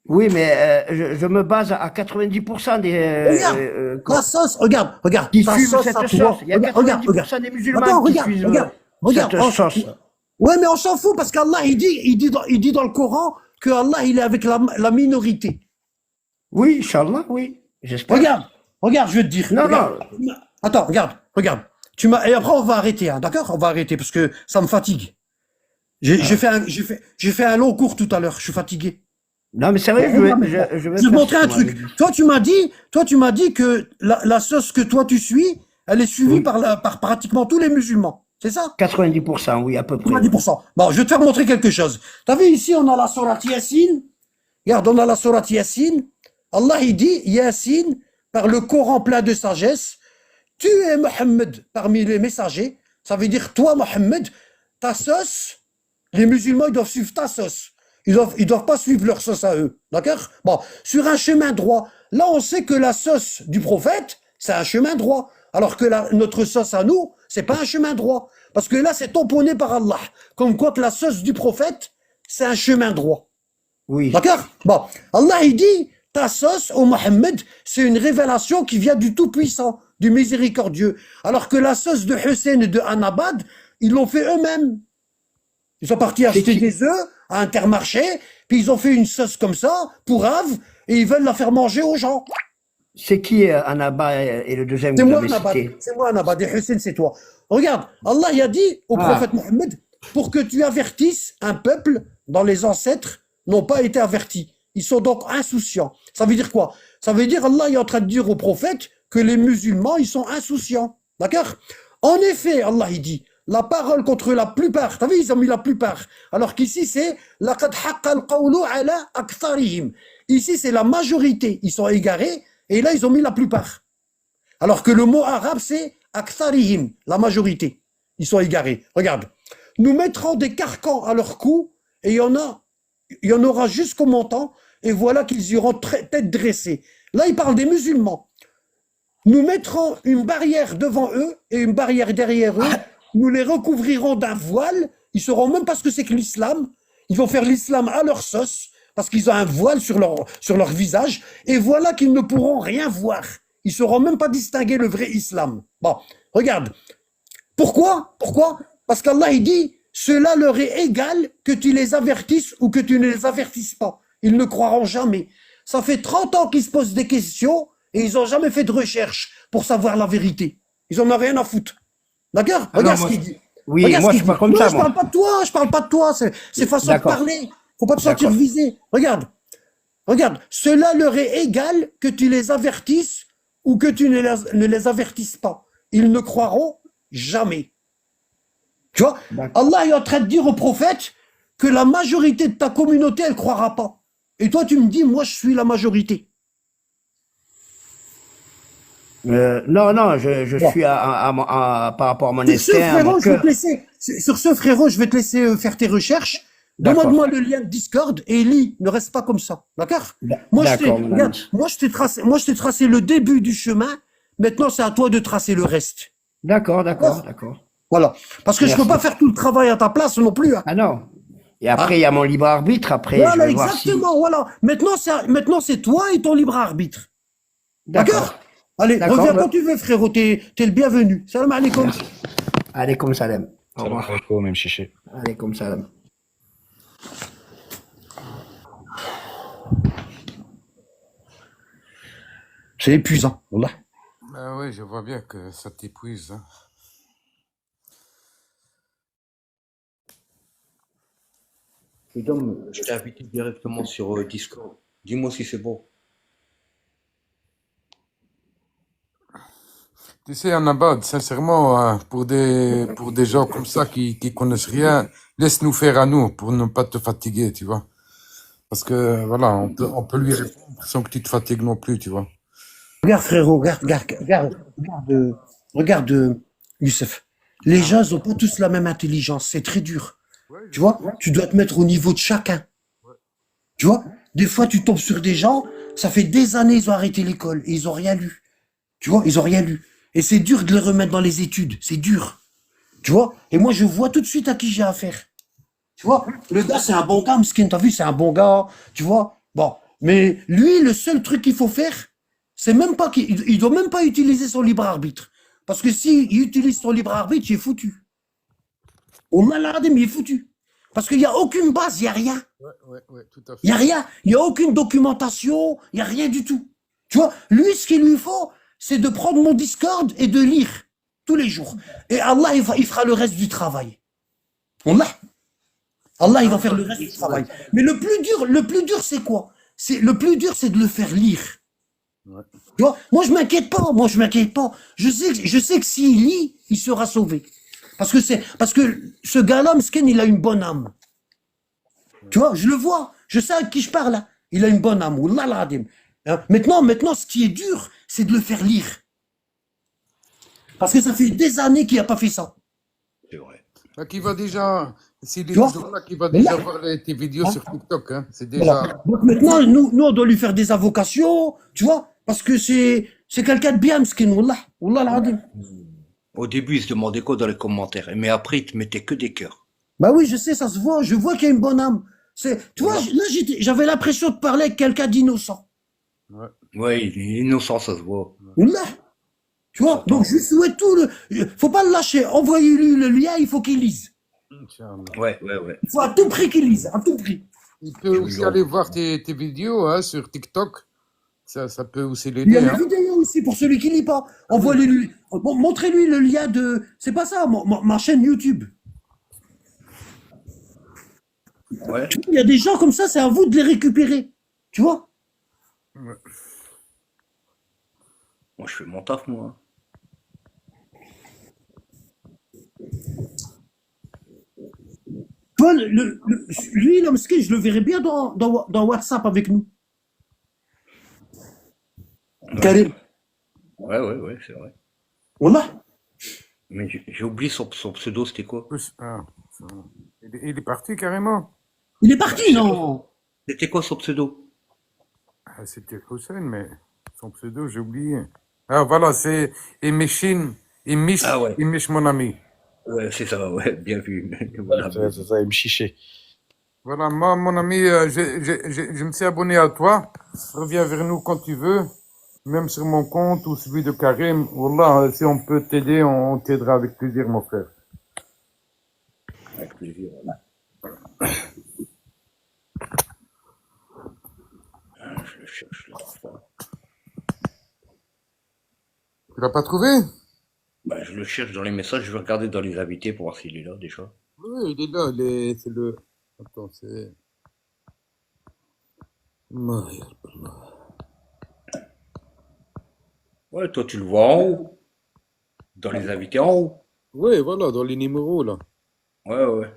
Oui, mais je me base à 90% des Regarde, ta sauce, regarde, qui ta suivent sauce cette à sauce. toi. Il y a Regarde. 90% des musulmans Attends, qui regarde, suivent regarde. cette sauce. Ouais, mais on s'en fout parce qu'Allah il dit dans le Coran que Allah il est avec la minorité. Oui, Inch'Allah, oui. J'espère. Regarde, je vais te dire. Non, Regarde. non. Attends, regarde. Et après on va arrêter, hein, d'accord? On va arrêter parce que ça me fatigue. J'ai fait un long cours tout à l'heure, je suis fatigué. Non, mais sérieux, je vais Je vais te faire montrer ce un qu'on m'avait truc. dit. Toi, tu m'as dit que la sauce que toi tu suis, elle est suivie Oui. par pratiquement tous les musulmans. C'est ça? 90%, oui, à peu près. 90%. Bon, je vais te faire montrer quelque chose. T'as vu ici, on a la sourate Yassine. Regarde, on a la sourate Yassine. Allah, il dit, Yassine, par le Coran plein de sagesse, tu es Mohammed parmi les messagers. Ça veut dire, toi, Mohammed, ta sauce, les musulmans, ils doivent suivre ta sauce. Ils doivent pas suivre leur sauce à eux. D'accord? Bon, sur un chemin droit, là, on sait que la sauce du prophète, c'est un chemin droit. Alors que notre sauce à nous, c'est pas un chemin droit. Parce que là, c'est tamponné par Allah. Comme quoi que la sauce du prophète, c'est un chemin droit. Oui. D'accord? Bon, Allah, il dit, ta sauce, au Mohammed, c'est une révélation qui vient du Tout-Puissant, du Miséricordieux. Alors que la sauce de Hussein et de Annabad, ils l'ont fait eux-mêmes. Ils sont partis acheter des œufs à Intermarché, puis ils ont fait une sauce comme ça, pour Ave, et ils veulent la faire manger aux gens. C'est qui Annaba et le deuxième que C'est vous moi, avez Annabad. cité? C'est moi, Annabad. Et Hussein, c'est toi. Regarde, Allah il a dit au prophète Mohammed, pour que tu avertisses un peuple dont les ancêtres n'ont pas été avertis. Ils sont donc insouciants. Ça veut dire quoi? Ça veut dire Allah est en train de dire au prophète que les musulmans, ils sont insouciants. D'accord? En effet, Allah il dit, la parole contre la plupart, t'as vu, ils ont mis la plupart. Alors qu'ici, c'est لَقَدْ حَقَّ الْقَوْلُ عَلَى أَكْثَرِهِمْ. Ici, c'est la majorité. Ils sont égarés, et là, ils ont mis la plupart. Alors que le mot arabe, c'est aktharihim, la majorité. Ils sont égarés. Regarde. Nous mettrons des carcans à leur cou, et il y en aura jusqu'au montant, et voilà qu'ils iront tête dressée. Là, il parle des musulmans. Nous mettrons une barrière devant eux, et une barrière derrière eux. Nous les recouvrirons d'un voile. Ils sauront même pas ce que c'est que l'islam. Ils vont faire l'islam à leur sauce, parce qu'ils ont un voile sur leur visage, et voilà qu'ils ne pourront rien voir. Ils ne sauront même pas distinguer le vrai islam. Bon, regarde. Pourquoi? Parce qu'Allah, il dit, cela leur est égal que tu les avertisses ou que tu ne les avertisses pas. Ils ne croiront jamais. Ça fait 30 ans qu'ils se posent des questions et ils n'ont jamais fait de recherche pour savoir la vérité. Ils en ont rien à foutre. D'accord? Regarde ce qu'il dit. Oui, Regarde moi ce je qu'il suis pas dit. comme Non, ça, je moi. parle pas de toi, c'est façon de D'accord. parler. Faut pas te sentir D'accord. visé. Regarde, cela leur est égal que tu les avertisses ou que tu ne les avertisses pas. Ils ne croiront jamais. Tu vois, D'accord. Allah est en train de dire au prophète que la majorité de ta communauté, elle croira pas. Et toi, tu me dis, moi, je suis la majorité. Non, je Bon. suis par rapport à mon Sur ce, instinct, à mon frérot, je vais cœur. te laisser. Sur ce, frérot, je vais te laisser faire tes recherches. D'accord. Demande-moi le lien de Discord et lis. Ne reste pas comme ça. D'accord? D'accord, mon Regarde, ami. moi, je t'ai tracé le début du chemin. Maintenant, c'est à toi de tracer le reste. D'accord. Voilà. Parce que je peux Merci. pas faire tout le travail à ta place non plus. Hein. Ah non. Et après, il y a mon libre arbitre. Après, je Voilà, vais voir si. exactement. Voilà. Maintenant, c'est toi et ton libre arbitre. D'accord? Allez, D'accord, reviens ouais. quand tu veux, frérot. T'es le bienvenu. Salam alaikum. Alaikum salam. Au Salam revoir. alaikum, même chiché. Alaikum salam. C'est épuisant. Wallah. Ah oui, je vois bien que ça t'épuise. Hein. Prud'homme, je t'ai invité directement sur Discord. Dis-moi si c'est bon. Tu sais, Annabad, sincèrement, pour des gens comme ça qui connaissent rien, laisse-nous faire à nous pour ne pas te fatiguer, tu vois. Parce que, voilà, on peut lui répondre sans que tu te fatigues non plus, tu vois. Regarde, frérot. Regarde, Youssef. Les gens, ils ont pas tous la même intelligence. C'est très dur. Tu vois, tu dois te mettre au niveau de chacun. Tu vois, des fois, tu tombes sur des gens, ça fait des années, ils ont arrêté l'école et ils ont rien lu. Tu vois, ils ont rien lu. Et c'est dur de les remettre dans les études. C'est dur. Tu vois, et moi, je vois tout de suite à qui j'ai affaire. Tu vois, le gars, c'est un bon gars, Mskin, t'as vu, c'est un bon gars. Tu vois, bon. Mais lui, le seul truc qu'il faut faire, c'est même pas il doit même pas utiliser son libre arbitre. Parce que s'il utilise son libre arbitre, il est foutu. On a l'ardé, mais il est foutu. Parce qu'il n'y a aucune base, il n'y a rien. Ouais, tout à fait. Il n'y a rien. Il n'y a aucune documentation, il n'y a rien du tout. Tu vois, lui, ce qu'il lui faut, c'est de prendre mon Discord et de lire tous les jours. Et Allah, il fera le reste du travail. Allah, il va faire le reste du travail. Mais le plus dur, c'est quoi? Le plus dur, c'est de le faire lire. Ouais. Tu vois, moi, je m'inquiète pas. Je sais que s'il lit, il sera sauvé. Parce que ce gars-là, Msken, il a une bonne âme. Tu vois, je le vois. Je sais à qui je parle, là. Il a une bonne âme. Wallah al-adim. Hein? Maintenant, ce qui est dur, c'est de le faire lire. Parce que ça fait des années qu'il n'a pas fait ça. C'est vrai. Là, qui va déjà, s'il est Tu vois? toujours là, qui va Mais déjà là, voir tes vidéos hein, sur TikTok, hein. C'est voilà. déjà. Donc maintenant, nous, on doit lui faire des invocations, tu vois, parce que c'est quelqu'un de bien, Mskin, Wallah. Wallah al-Azim. Au début, ils se demandaient quoi dans les commentaires. Mais après, ils te mettaient que des cœurs. Bah oui, je sais, ça se voit. Je vois qu'il y a une bonne âme. Tu vois, Voilà. là, j'avais l'impression de parler avec quelqu'un d'innocent. Ouais. Ouais, il est innocent, ça se voit. Wallah. Tu Ça vois, donc s'entend. je lui souhaite tout faut pas le lâcher. Envoyez-lui le lien, il faut qu'il lise. Inch'Allah. Ouais, ouais, ouais. Il faut à tout prix qu'il lise, à tout prix. Il peut Je aussi lui aller envoie. voir tes vidéos, hein, sur TikTok. Ça peut aussi Il y a l'aider, mes hein. vidéos aussi pour celui qui lit pas. Ah oui. Envoyez-lui, montrez-lui le lien c'est pas ça, ma chaîne YouTube. Ouais. Tu vois, il y a des gens comme ça, c'est à vous de les récupérer. Tu vois? Ouais. Moi, je fais mon taf, moi. Tu vois, lui, l'homme ski, je le verrais bien dans WhatsApp avec nous. Ouais. Karim. Ouais, ouais, ouais, c'est vrai. Wallah. Mais j'ai oublié son pseudo, c'était quoi? Ah, ça va. Il est parti carrément. Il est Bah, parti, je sais pas. non? C'était quoi son pseudo? Ah, c'était Hussein, mais son pseudo, j'ai oublié. Ah, voilà, c'est Emishin, Ah ouais. Imish mon ami. Ouais, c'est ça, ouais, bien vu. Voilà, bien vu. C'est ça, il me chichait. Voilà, moi, mon ami, je me suis abonné à toi. Reviens vers nous quand tu veux, même sur mon compte ou celui de Karim. Wallah, si on peut t'aider, on t'aidera avec plaisir, mon frère. Avec plaisir, voilà. Ah, je le cherche, je le trouve pas. Tu l'as pas trouvé? Bah, je le cherche dans les messages, je vais regarder dans les invités pour voir s'il est là déjà. Oui, il est là, c'est le... Attends, c'est... Ouais, toi tu le vois en haut, dans les invités en haut. Oui, voilà, dans les numéros, là. Ouais, ouais.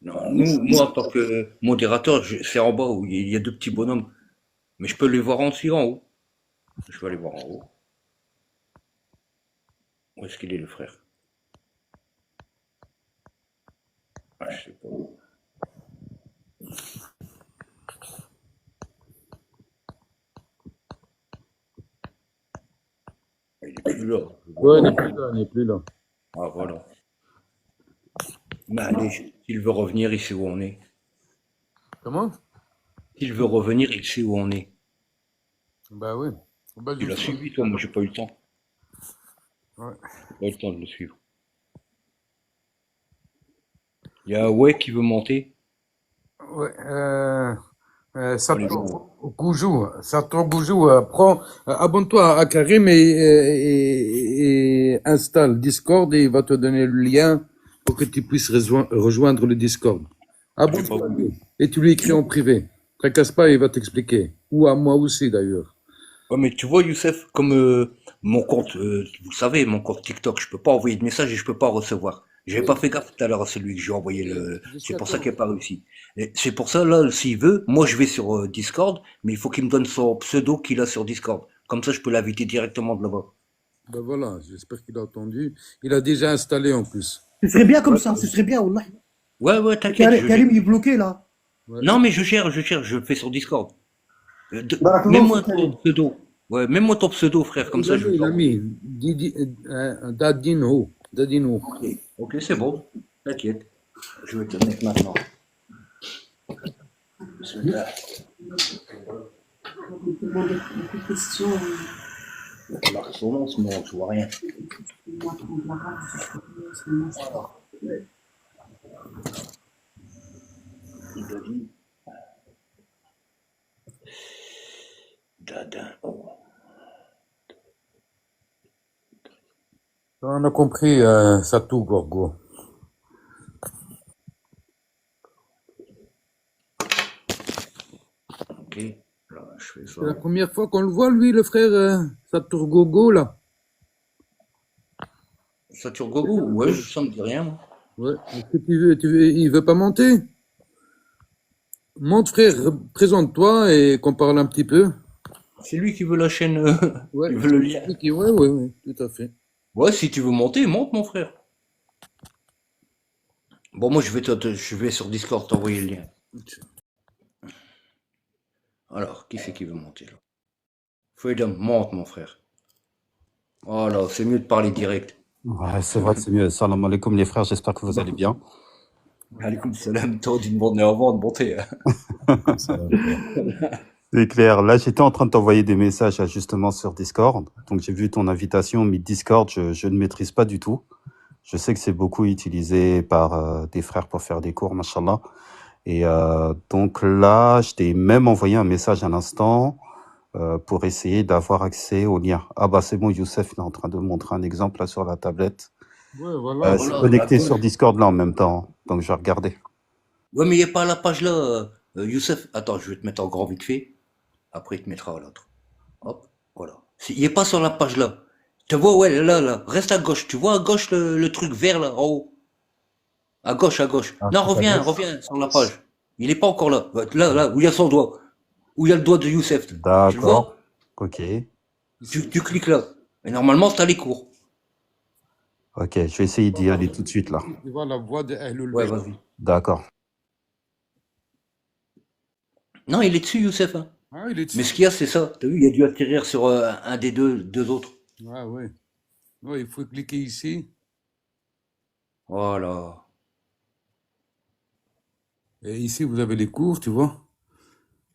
Non, moi en tant que modérateur, c'est en bas où il y a deux petits bonhommes. Mais je peux les voir aussi en haut. Je vais aller voir en haut. Où est-ce qu'il est le frère? Ah, je sais pas. Il est plus là. Ouais, il n'est plus là, il n'est plus là. Ah, voilà. Mais allez, s'il veut revenir, il sait où on est. Comment? S'il veut revenir, il sait où on est. Bah oui. Bah, Tu l'as suivi, toi, moi j'ai pas eu le temps. Ouais. J'ai pas eu le temps de le suivre. Il y a Ouais qui veut monter. Ouais, Pour les gens. Sato Goujou, abonne-toi à Karim et installe Discord et il va te donner le lien pour que tu puisses rejoindre le Discord. Abonne-toi à lui et tu lui écris en privé. Tracasse pas, il va t'expliquer. Ou à moi aussi d'ailleurs. Ouais, mais tu vois, Youssef, comme mon compte, vous savez, mon compte TikTok, je peux pas envoyer de message et je peux pas recevoir. J'avais pas fait gaffe tout à l'heure à celui que j'ai envoyé c'est pour ça qu'il n'a pas réussi. Et c'est pour ça, là, s'il veut, moi je vais sur Discord, mais il faut qu'il me donne son pseudo qu'il a sur Discord. Comme ça, je peux l'inviter directement de là-bas. Ben voilà, j'espère qu'il a entendu. Il a déjà installé en plus. Ce serait bien comme ça, ce serait bien, Wallah. Ouais, ouais, t'inquiète. Karim, il est bloqué, là. Ouais. Non, mais je cherche, je le fais sur Discord. Barakallahu Mets-moi fik, Karim. ton pseudo. Ouais, mets-moi ton pseudo, frère, comme ça je Il le a sors. mis Dadinho. Ok, c'est bon. T'inquiète. Je vais te le mettre maintenant. Bismillah. On marque son nom, sinon je vois rien. Il a dit. Dadin. Oh. On a compris, Satou Gorgo. Ok. Là, je fais ça. C'est la première fois qu'on le voit, lui, le frère Satou Gogo, là. Satur Gogo? Ouais, ça me dit rien, moi. Ouais. Est-ce que il veut pas monter? Monte, frère, présente-toi et qu'on parle un petit peu. C'est lui qui veut la chaîne, Ouais. qui veut le lien. Ouais, tout à fait. Ouais, si tu veux monter, monte, mon frère. Bon, moi, je vais sur Discord t'envoyer le lien. Alors, qui c'est qui veut monter là? Freedom, monte, mon frère. Oh là, c'est mieux de parler direct. Ouais, c'est vrai que c'est mieux. Salam alaikum les frères, j'espère que vous allez bien. Alaykoum salam, toi, d'une bonne avant de monter. C'est clair. Là, j'étais en train de t'envoyer des messages là, justement sur Discord. Donc, j'ai vu ton invitation, mais Discord, je ne maîtrise pas du tout. Je sais que c'est beaucoup utilisé par des frères pour faire des cours, machallah. Et donc là, je t'ai même envoyé un message à l'instant pour essayer d'avoir accès au lien. Ah bah c'est bon, Youssef il est en train de montrer un exemple là sur la tablette. Ouais, voilà. Je suis Voilà, connecté d'accord. sur Discord là en même temps, donc je vais regarder. Ouais, mais il n'y a pas la page là. Youssef, attends, je vais te mettre en grand vite fait. Après, il te mettra à l'autre. Hop, voilà. Il n'est pas sur la page là. Tu vois, ouais, là. Reste à gauche. Tu vois à gauche le truc vert là, en haut. À gauche, à gauche. Ah, Non, tout à gauche. reviens sur la page. Il n'est pas encore là. Là, où il y a son doigt. Où il y a le doigt de Youssef. Tu le vois? D'accord. Ok. Tu cliques là. Et normalement, c'est à les cours. Ok, je vais essayer d'y aller tout de suite là. Tu vois la voix de Ahlul Ouais, Bayt. vas-y. D'accord. Non, il est dessus, Youssef. Hein. Ah, il est Mais dessus. ce qu'il y a, c'est ça. T'as vu, il a dû atterrir sur un des deux autres. Ah, ouais. Ouais, il faut cliquer ici. Voilà. Et ici, vous avez les cours, tu vois.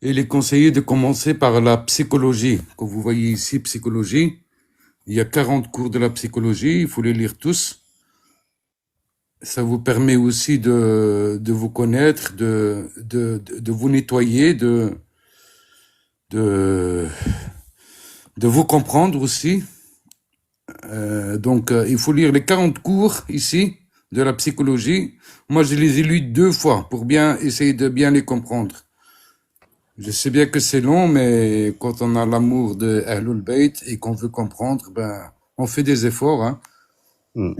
Et il est conseillé de commencer par la psychologie. Quand vous voyez ici, psychologie, il y a 40 cours de la psychologie, il faut les lire tous. Ça vous permet aussi de vous connaître, de vous nettoyer, de vous comprendre aussi. Donc, il faut lire les 40 cours ici de la psychologie. Moi, je les ai lus 2 fois pour bien essayer de bien les comprendre. Je sais bien que c'est long, mais quand on a l'amour de Ahlul Bayt et qu'on veut comprendre, ben, on fait des efforts, hein. Hmm.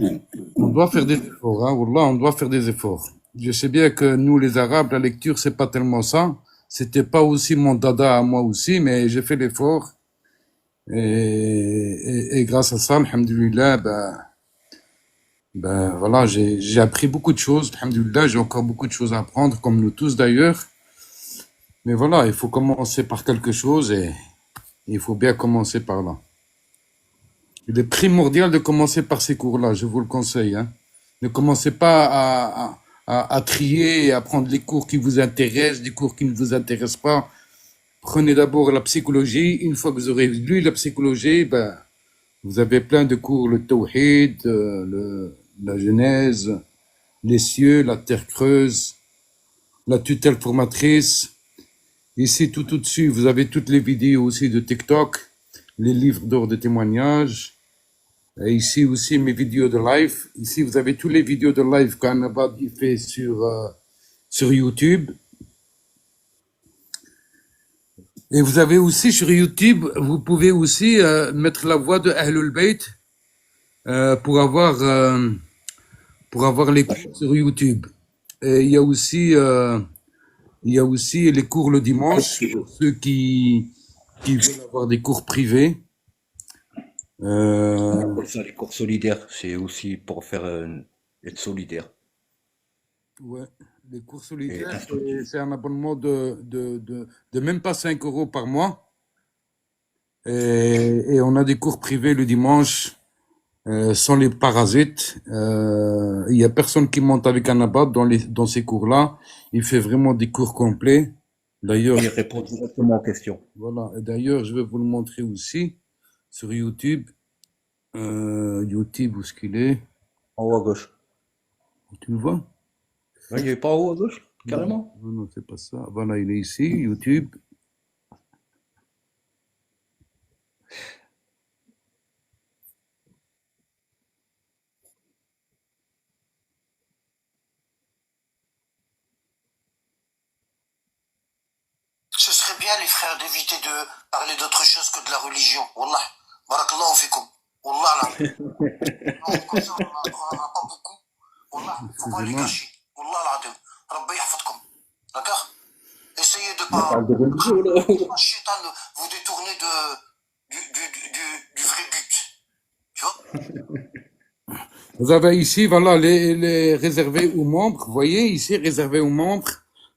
On doit faire des efforts, hein. Wallah, on doit faire des efforts. Je sais bien que nous, les Arabes, la lecture, c'est pas tellement ça. C'était pas aussi mon dada à moi aussi, mais j'ai fait l'effort. Et grâce à ça, alhamdoulilah, ben, voilà, j'ai appris beaucoup de choses. Alhamdoulilah, j'ai encore beaucoup de choses à apprendre, comme nous tous d'ailleurs. Mais voilà, il faut commencer par quelque chose et il faut bien commencer par là. Il est primordial de commencer par ces cours-là, je vous le conseille, hein. Ne commencez pas à trier et à prendre les cours qui vous intéressent, des cours qui ne vous intéressent pas. Prenez d'abord la psychologie. Une fois que vous aurez lu la psychologie, ben, vous avez plein de cours, le tawhid, la genèse, les cieux, la terre creuse, la tutelle formatrice. Ici, tout au-dessus, vous avez toutes les vidéos aussi de TikTok, les livres d'or de témoignages. Et ici aussi, mes vidéos de live. Ici, vous avez toutes les vidéos de live qu'Annabad fait sur YouTube. Et vous avez aussi sur YouTube, vous pouvez aussi mettre la voix de Ahlul Bayt pour avoir les cours sur YouTube. Et il y a aussi les cours le dimanche pour ceux qui veulent avoir des cours privés. On appelle ça les cours solidaires. C'est aussi pour faire être solidaire. Ouais, les cours Et solidaires, instructif. c'est un abonnement de même pas 5 euros par mois. Et on a des cours privés le dimanche sans les parasites. Il y a personne qui monte avec un abat dans ces cours-là. Il fait vraiment des cours complets. D'ailleurs, Il répond directement aux questions. voilà. Et d'ailleurs, je vais vous le montrer aussi sur YouTube. YouTube, où est-ce qu'il est? En haut à gauche. Tu le vois? Ouais, il n'est pas en haut à gauche, carrément. Non, non, c'est pas ça. Voilà, il est ici, YouTube. Ce serait bien, les frères, d'éviter de parler d'autre chose que de la religion. Wallah. Barakallahu fikum. Wallah, là. Non, comme ça, on n'en a pas beaucoup. Wallah, faut pas les Excusez-moi. gâcher. Wallah, l'adem. Rabbi yahfadkum. D'accord? Essayez de On pas. parle de religion, là. Shaitan, vous détourner du vrai but. Tu vois? Vous avez ici, voilà, les réservés aux membres. Vous voyez, ici, réservés aux membres.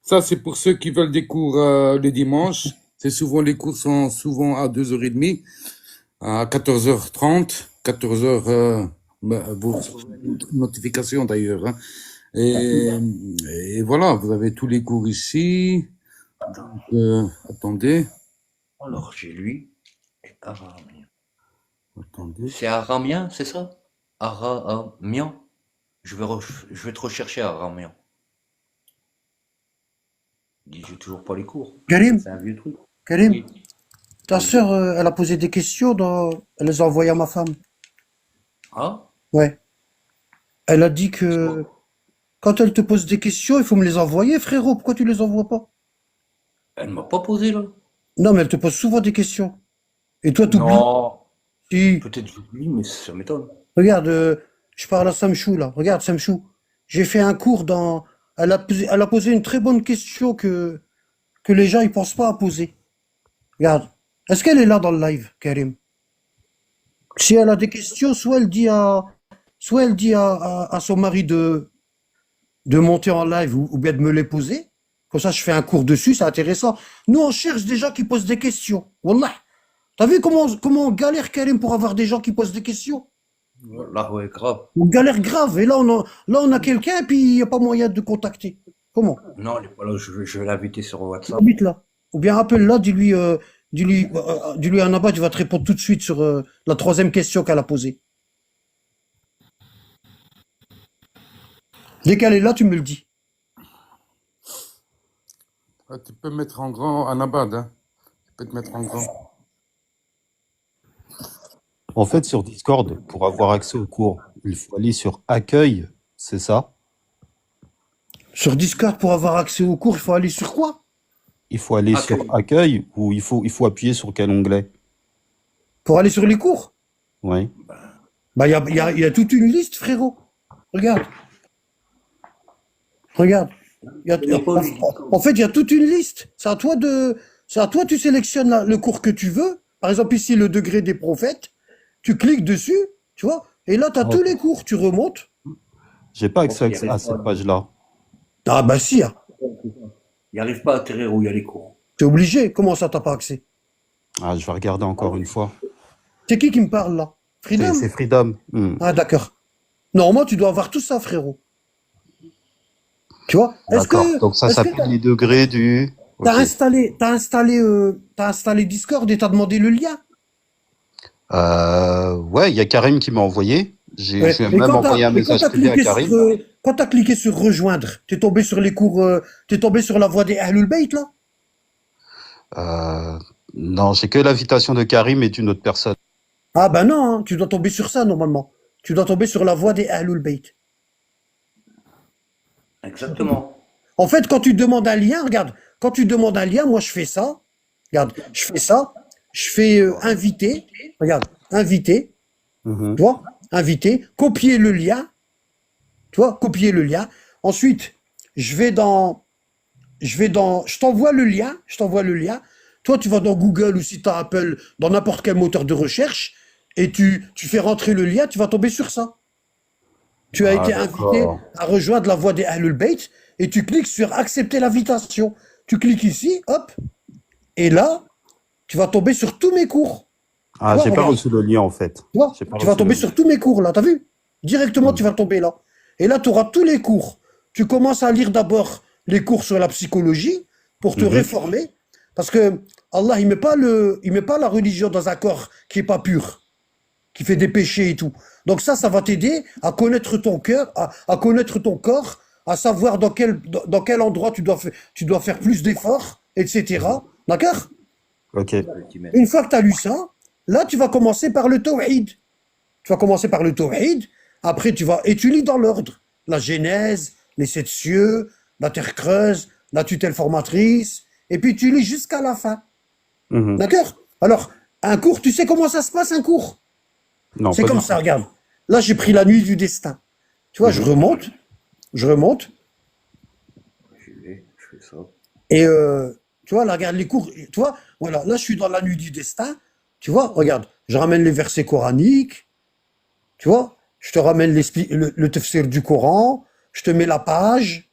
Ça, c'est pour ceux qui veulent des cours le dimanche. C'est souvent, les cours sont souvent à 2h30, à 14h30, 14h, vous recevez une notification d'ailleurs, hein. Et, et voilà, vous avez tous les cours ici. Attendez, Alors, j'ai lui et Aramien. attendez. C'est aramien, c'est ça? Aramien? Je vais te rechercher Aramien. Dis, j'ai toujours pas les cours. Karim, C'est un vieux truc. Karim, Oui. ta Oui. sœur, elle a posé des questions elle les a envoyées à ma femme. Ah? Ouais. Elle a dit C'est que quoi? quand elle te pose des questions, il faut me les envoyer, frérot. Pourquoi tu les envoies pas? Elle m'a pas posé là? Non, mais elle te pose souvent des questions. Et toi, t'oublies. Non. Si. Peut-être j'oublie, mais ça m'étonne. Regarde, je parle à Samchou, là. Regarde, Samchou. J'ai fait un cours dans... elle a posé une très bonne question que les gens, ils pensent pas à poser. Regarde. Est-ce qu'elle est là dans le live, Karim? Si elle a des questions, soit elle dit à son mari de monter en live ou bien de me les poser. Comme ça, je fais un cours dessus, c'est intéressant. Nous, on cherche des gens qui posent des questions. Wallah. T'as vu comment on galère, Karim, pour avoir des gens qui posent des questions? Là, ouais, grave. On galère grave. Et là, on a quelqu'un et puis il n'y a pas moyen de contacter. Comment? Non, elle est pas là, je vais l'inviter sur Il WhatsApp. habite là. Ou bien appelle-la, dis-lui, Annaba, tu vas te répondre tout de suite sur la troisième question qu'elle a posée. Dès qu'elle est là, tu me le dis. Ah, tu peux mettre en grand Anabad, hein. Tu peux te mettre en grand. En fait, sur Discord, pour avoir accès aux cours, il faut aller sur accueil, c'est ça? Sur Discord, pour avoir accès aux cours, il faut aller sur quoi? Il faut aller Accueil. sur accueil ou il faut appuyer sur quel onglet? Pour aller sur les cours? Oui. Bah, il y a toute une liste, frérot. Regarde. Regarde. En fait, il y a toute une liste. C'est à toi, tu sélectionnes le cours que tu veux. Par exemple, ici, le degré des prophètes. Tu cliques dessus, tu vois. Et là, tu as tous les cours. Tu remontes. J'ai pas accès Ok, à cette page-là. Ah, bah si, hein. Il n'arrive pas à atterrir où il y a les cours. T'es obligé. Comment ça, t'as pas accès? Ah, je vais regarder encore une fois. C'est qui me parle là? Freedom? C'est Freedom. Ah, d'accord. Normalement, tu dois avoir tout ça, frérot. Tu vois? D'accord. Donc ça s'appelle les degrés du... T'as Ok. installé Discord et t'as demandé le lien? Ouais, il y a Karim qui m'a envoyé. J'ai Ouais. même envoyé un message privé à Karim. Quand t'as cliqué sur rejoindre, t'es tombé sur les cours, t'es tombé sur la voie des Ahlul Bayt, là? Non, j'ai que l'invitation de Karim et d'une autre personne. Ah ben non, hein, tu dois tomber sur ça, normalement. Tu dois tomber sur la voie des Ahlul Bayt. Exactement. En fait, quand tu demandes un lien, regarde, quand tu demandes un lien, moi je fais ça. Regarde, je fais ça. Je fais inviter. Regarde, inviter. Mhm. Tu vois? Inviter. Copier le lien. Tu vois? Copier le lien. Ensuite, je t'envoie le lien. Je t'envoie le lien. Toi, tu vas dans Google ou si tu as Apple, dans n'importe quel moteur de recherche, et tu fais rentrer le lien, tu vas tomber sur ça. Tu as été invité d'accord. à rejoindre la voie des Ahlul Bayt et tu cliques sur accepter l'invitation. Tu cliques ici, hop, et là, tu vas tomber sur tous mes cours. Ah, Tu vois, j'ai pas regarde. reçu le lien en fait. Tu vois, J'ai pas tu vas reçu tomber le sur lien. tous mes cours là, t'as vu? Directement, Mhm. tu vas tomber là. Et là, tu auras tous les cours. Tu commences à lire d'abord les cours sur la psychologie pour te Mhm. réformer. Parce que Allah, il met pas la religion dans un corps qui est pas pur, qui fait des péchés et tout. Donc ça va t'aider à connaître ton cœur, à connaître ton corps, à savoir dans quel endroit tu dois faire plus d'efforts, etc. D'accord? Ok. Une fois que tu as lu ça, là, tu vas commencer par le tawhid. Tu vas commencer par le tawhid, après et tu lis dans l'ordre. La Genèse, les 7 cieux, la terre creuse, la tutelle formatrice, et puis tu lis jusqu'à la fin. Mhm. D'accord? Alors, un cours, tu sais comment ça se passe, un cours? Non, C'est pas comme du ça, tout. regarde. Là, j'ai pris la nuit du destin. Tu vois, je remonte, Je fais ça. et tu vois, là, regarde les cours. Tu vois, voilà, là, je suis dans la nuit du destin. Tu vois, regarde, je ramène les versets coraniques. Tu vois, je te ramène le tafsir du Coran, je te mets la page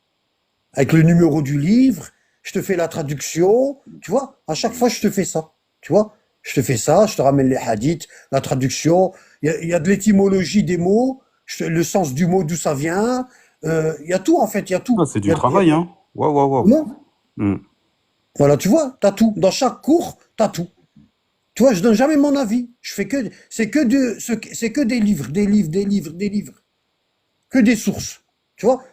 avec le numéro du livre, je te fais la traduction, tu vois, à chaque fois je te fais ça, tu vois, je te fais ça, je te ramène les hadiths, la traduction, il y a de l'étymologie des mots, le sens du mot, d'où ça vient, il y a tout en fait, il y a tout. Ah, c'est du travail, hein. Waouh, waouh, waouh. Non. Hmm. Voilà, tu vois, t'as tout. Dans chaque cours, t'as tout. Tu vois, je donne jamais mon avis. C'est que des livres, des livres, des livres, des livres. Que des sources. Tu vois?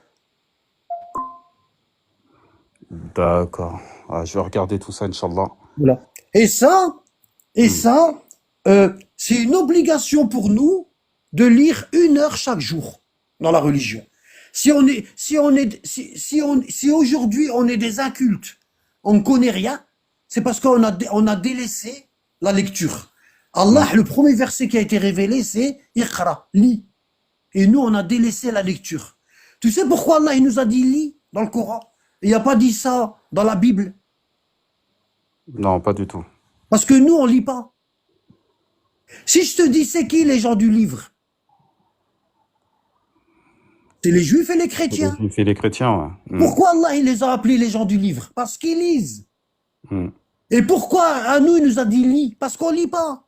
D'accord. Ah, je vais regarder tout ça, Inch'Allah. Voilà. Et ça, c'est une obligation pour nous de lire 1 heure chaque jour dans la religion. Si aujourd'hui on est des incultes, on ne connaît rien, c'est parce qu'on a délaissé la lecture. Allah, le premier verset qui a été révélé, c'est Iqra, lis. Et nous, on a délaissé la lecture. Tu sais pourquoi Allah il nous a dit lis dans le Coran? Il n'a pas dit ça dans la Bible. Non, pas du tout. Parce que nous, on lit pas. Si je te dis c'est qui les gens du livre? C'est les juifs et les chrétiens. Les les chrétiens, ouais. Hmm. Pourquoi Allah il les a appelés les gens du livre? Parce qu'ils lisent. Hmm. Et pourquoi à nous il nous a dit lis? Parce qu'on lit pas.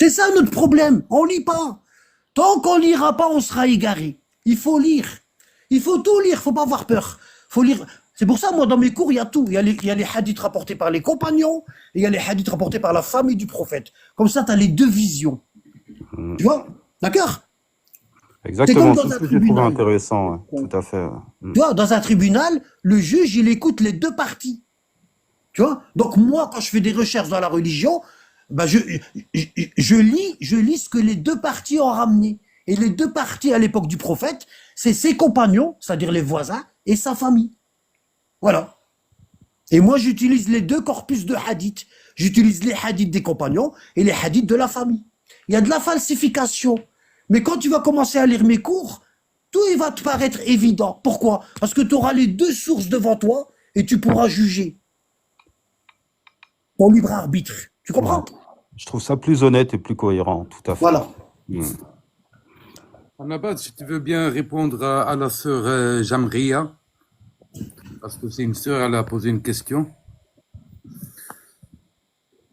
C'est ça notre problème, on lit pas. Tant qu'on lira pas, on sera égaré. Il faut lire. Il faut tout lire, faut pas avoir peur. Faut lire. C'est pour ça, moi, dans mes cours, il y a tout. Il y a les hadiths rapportés par les compagnons, et il y a les hadiths rapportés par la famille du prophète. Comme ça, tu as les deux visions. Tu vois? D'accord? Exactement, dans c'est un ce que j'ai trouvé tribunal. intéressant, ouais. Tout à fait. Ouais. Hmm. Tu vois, dans un tribunal, le juge, il écoute les deux parties. Tu vois? Donc, moi, quand je fais des recherches dans la religion, ben je lis ce que les deux parties ont ramené. Et les deux parties à l'époque du prophète, c'est ses compagnons, c'est-à-dire les voisins, et sa famille. Voilà. Et moi, j'utilise les deux corpus de hadiths. J'utilise les hadiths des compagnons et les hadiths de la famille. Il y a de la falsification. Mais quand tu vas commencer à lire mes cours, tout il va te paraître évident. Pourquoi? Parce que tu auras les deux sources devant toi et tu pourras juger. Ton libre arbitre. Tu comprends? Ouais. Je trouve ça plus honnête et plus cohérent, tout à fait. Voilà. Hmm. Anabad, si tu veux bien répondre à la sœur Jamria, parce que c'est une sœur, elle a posé une question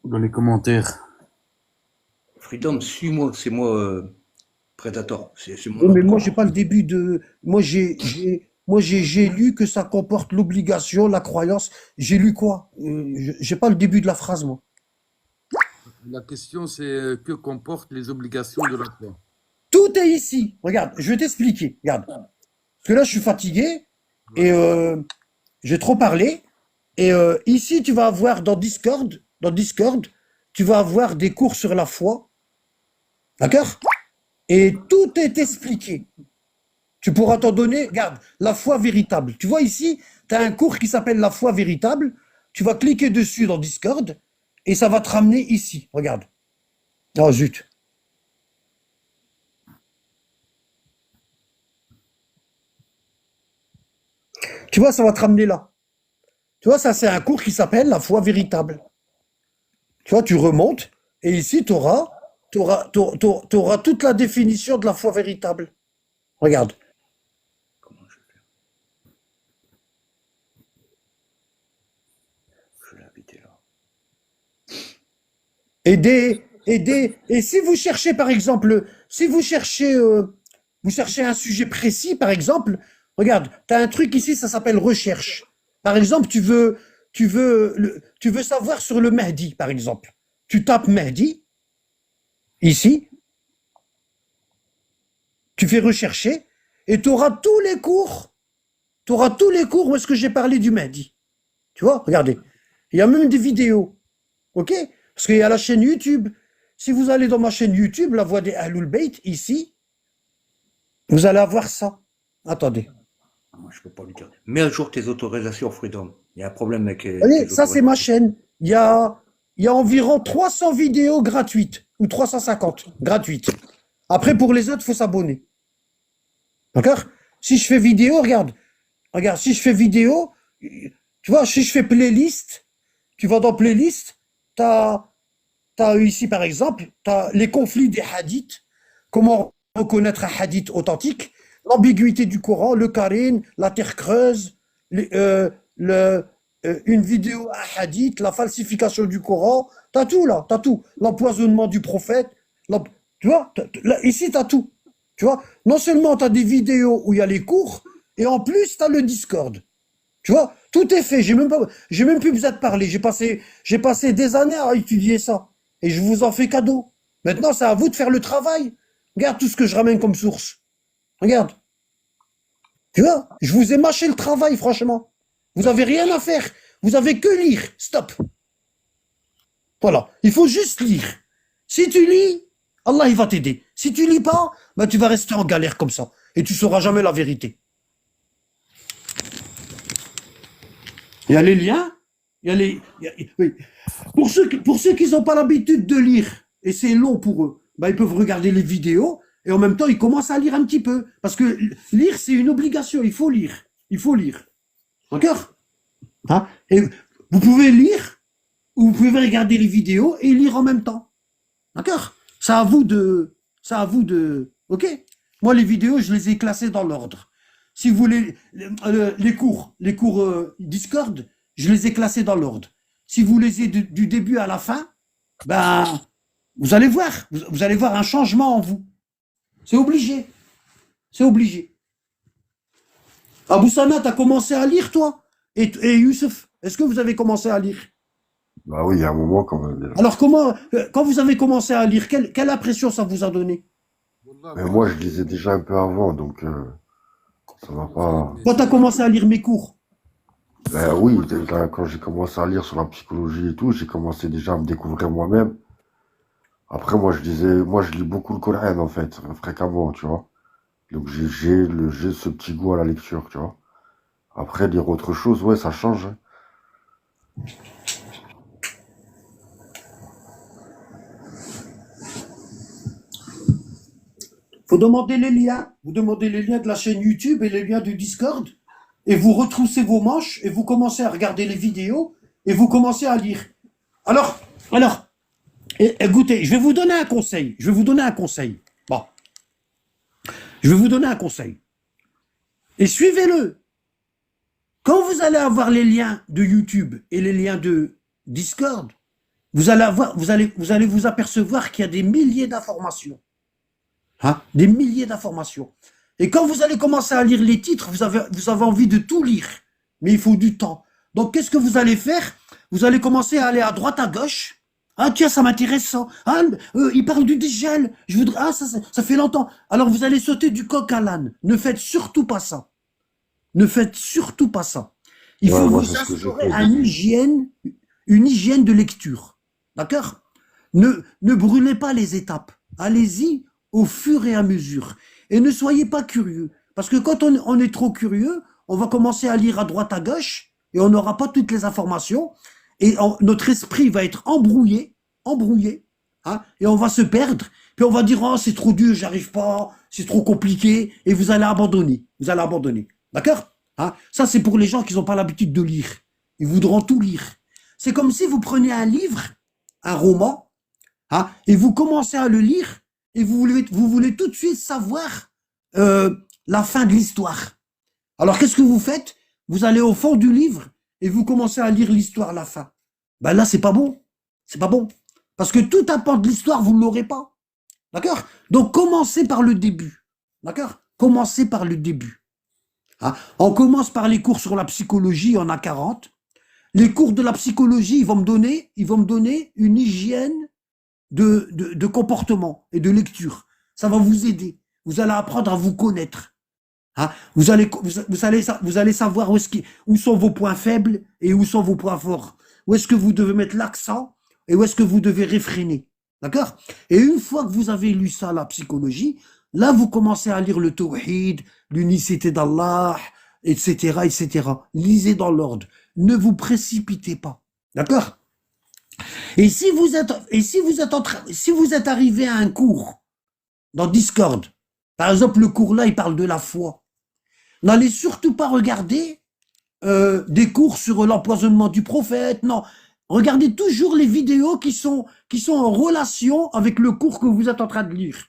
dans les commentaires. Freedom, suis-moi, c'est moi, Predator. C'est mon Oui, mais nom. moi, j'ai pas le début de. J'ai lu que ça comporte l'obligation, la croyance. J'ai lu quoi? J'ai pas le début de la phrase, moi. La question, c'est que comportent les obligations de la foi. Tout est ici. Regarde, je vais t'expliquer. Regarde. Parce que là, je suis fatigué et j'ai trop parlé. Et ici, tu vas avoir dans Discord, tu vas avoir des cours sur la foi. D'accord? Et tout est expliqué. Tu pourras t'en donner, regarde, la foi véritable. Tu vois ici, tu as un cours qui s'appelle la foi véritable. Tu vas cliquer dessus dans Discord et ça va te ramener ici. Regarde. Oh zut. Tu vois, ça va te ramener là. Tu vois, ça c'est un cours qui s'appelle la foi véritable. Tu vois, tu remontes et ici, tu auras toute la définition de la foi véritable. Regarde. Comment je vais faire? Je vais l'inviter là. Et si vous cherchez, par exemple, si vous cherchez un sujet précis, par exemple, regarde, tu as un truc ici, ça s'appelle recherche. Par exemple, tu veux savoir sur le Mahdi, par exemple. Tu tapes Mahdi, ici, tu fais rechercher, et tu auras tous les cours où est-ce que j'ai parlé du Mahdi. Tu vois, regardez. Il y a même des vidéos. OK? Parce qu'il y a la chaîne YouTube. Si vous allez dans ma chaîne YouTube, La Voix des Ahlul Bayt, ici, vous allez avoir ça. Attendez. Moi, je peux pas lui dire. Mets à jour tes autorisations, Freedom. Il y a un problème avec Vous voyez, tes ça c'est ma autorisations. chaîne. Il y a environ 300 vidéos gratuites, ou 350 gratuites. Après, pour les autres, il faut s'abonner. D'accord? Si je fais vidéo, regarde, si je fais vidéo, tu vois, si je fais playlist, tu vas dans playlist, t'as ici par exemple, t'as les conflits des hadiths, comment reconnaître un hadith authentique, l'ambiguïté du Coran, le Karine, la terre creuse, une vidéo, un hadith, la falsification du Coran, t'as tout là, t'as tout. L'empoisonnement du prophète, tu vois, ici t'as tout. Tu vois, non seulement t'as des vidéos où il y a les cours, et en plus t'as le Discord. Tu vois, tout est fait. J'ai même plus besoin de parler. J'ai passé des années à étudier ça. Et je vous en fais cadeau. Maintenant, c'est à vous de faire le travail. Regarde tout ce que je ramène comme source. Regarde. Tu vois, je vous ai mâché le travail, franchement. Vous avez rien à faire. Vous avez que lire. Stop. Voilà. Il faut juste lire. Si tu lis, Allah, il va t'aider. Si tu lis pas, ben, tu vas rester en galère comme ça. Et tu sauras jamais la vérité. Il y a les liens, oui. Pour ceux qui n'ont pas l'habitude de lire, et c'est long pour eux, ben ils peuvent regarder les vidéos, et en même temps, ils commencent à lire un petit peu. Parce que lire, c'est une obligation, il faut lire. Il faut lire. D'accord? Hein? Et vous pouvez lire, ou vous pouvez regarder les vidéos et lire en même temps. D'accord? C'est à vous de... Ok? Moi, les vidéos, je les ai classées dans l'ordre. Si vous voulez, les cours Discord, je les ai classés dans l'ordre. Si vous les avez du début à la fin, ben, vous allez voir un changement en vous. C'est obligé. C'est obligé. Abou Sana, t'as commencé à lire, toi? Et Youssef, est-ce que vous avez commencé à lire? Bah oui, il y a un moment quand même. Déjà. Alors, quand vous avez commencé à lire, quelle impression ça vous a donné? Mais moi, je lisais déjà un peu avant, donc ça va pas. Quand t'as commencé à lire mes cours? Ben oui, déjà, quand j'ai commencé à lire sur la psychologie et tout, j'ai commencé déjà à me découvrir moi-même. Après, moi, je lis beaucoup le Coran, en fait, fréquemment, tu vois. Donc, j'ai ce petit goût à la lecture, tu vois. Après, lire autre chose, ouais, ça change. Hein. Vous demandez les liens. Vous demandez les liens de la chaîne YouTube et les liens du Discord. Et vous retroussez vos manches et vous commencez à regarder les vidéos et vous commencez à lire. Alors, écoutez, je vais vous donner un conseil. Bon. Je vais vous donner un conseil. Et suivez-le. Quand vous allez avoir les liens de YouTube et les liens de Discord, vous allez vous apercevoir qu'il y a des milliers d'informations. Hein, des milliers d'informations. Et quand vous allez commencer à lire les titres, vous avez envie de tout lire. Mais il faut du temps. Donc, qu'est-ce que vous allez faire? Vous allez commencer à aller à droite, à gauche. Ah, tiens, ça m'intéresse ça. Ah, il parle du dégel. Je voudrais, ça fait longtemps. Alors, vous allez sauter du coq à l'âne. Ne faites surtout pas ça. Ne faites surtout pas ça. Il faut vous instaurer une hygiène de lecture. D'accord? Ne brûlez pas les étapes. Allez-y au fur et à mesure. Et ne soyez pas curieux. Parce que quand on est trop curieux, on va commencer à lire à droite, à gauche, et on n'aura pas toutes les informations, et notre esprit va être embrouillé, hein, et on va se perdre, puis on va dire, oh, c'est trop dur, j'arrive pas, c'est trop compliqué, et vous allez abandonner. D'accord? Hein? Ça, c'est pour les gens qui n'ont pas l'habitude de lire. Ils voudront tout lire. C'est comme si vous preniez un livre, un roman, hein, et vous commencez à le lire, et vous voulez tout de suite savoir la fin de l'histoire. Alors, qu'est-ce que vous faites? Vous allez au fond du livre et vous commencez à lire l'histoire, la fin. Ben là, c'est pas bon. C'est pas bon. Parce que tout un pan de l'histoire, vous ne l'aurez pas. D'accord? Donc, commencez par le début. D'accord? Commencez par le début. Hein? On commence par les cours sur la psychologie, on a 40. Les cours de la psychologie, ils vont me donner une hygiène de comportement et de lecture. Ça va vous aider. Vous allez apprendre à vous connaître. Hein? Vous allez savoir où sont vos points faibles et où sont vos points forts. Où est-ce que vous devez mettre l'accent et où est-ce que vous devez réfréner. D'accord? Et une fois que vous avez lu ça, la psychologie, là, vous commencez à lire le tawhid, l'unicité d'Allah, etc., etc. Lisez dans l'ordre. Ne vous précipitez pas. D'accord? Et si vous êtes arrivé à un cours dans Discord, par exemple, le cours là, il parle de la foi. N'allez surtout pas regarder des cours sur l'empoisonnement du prophète. Non, regardez toujours les vidéos qui sont en relation avec le cours que vous êtes en train de lire.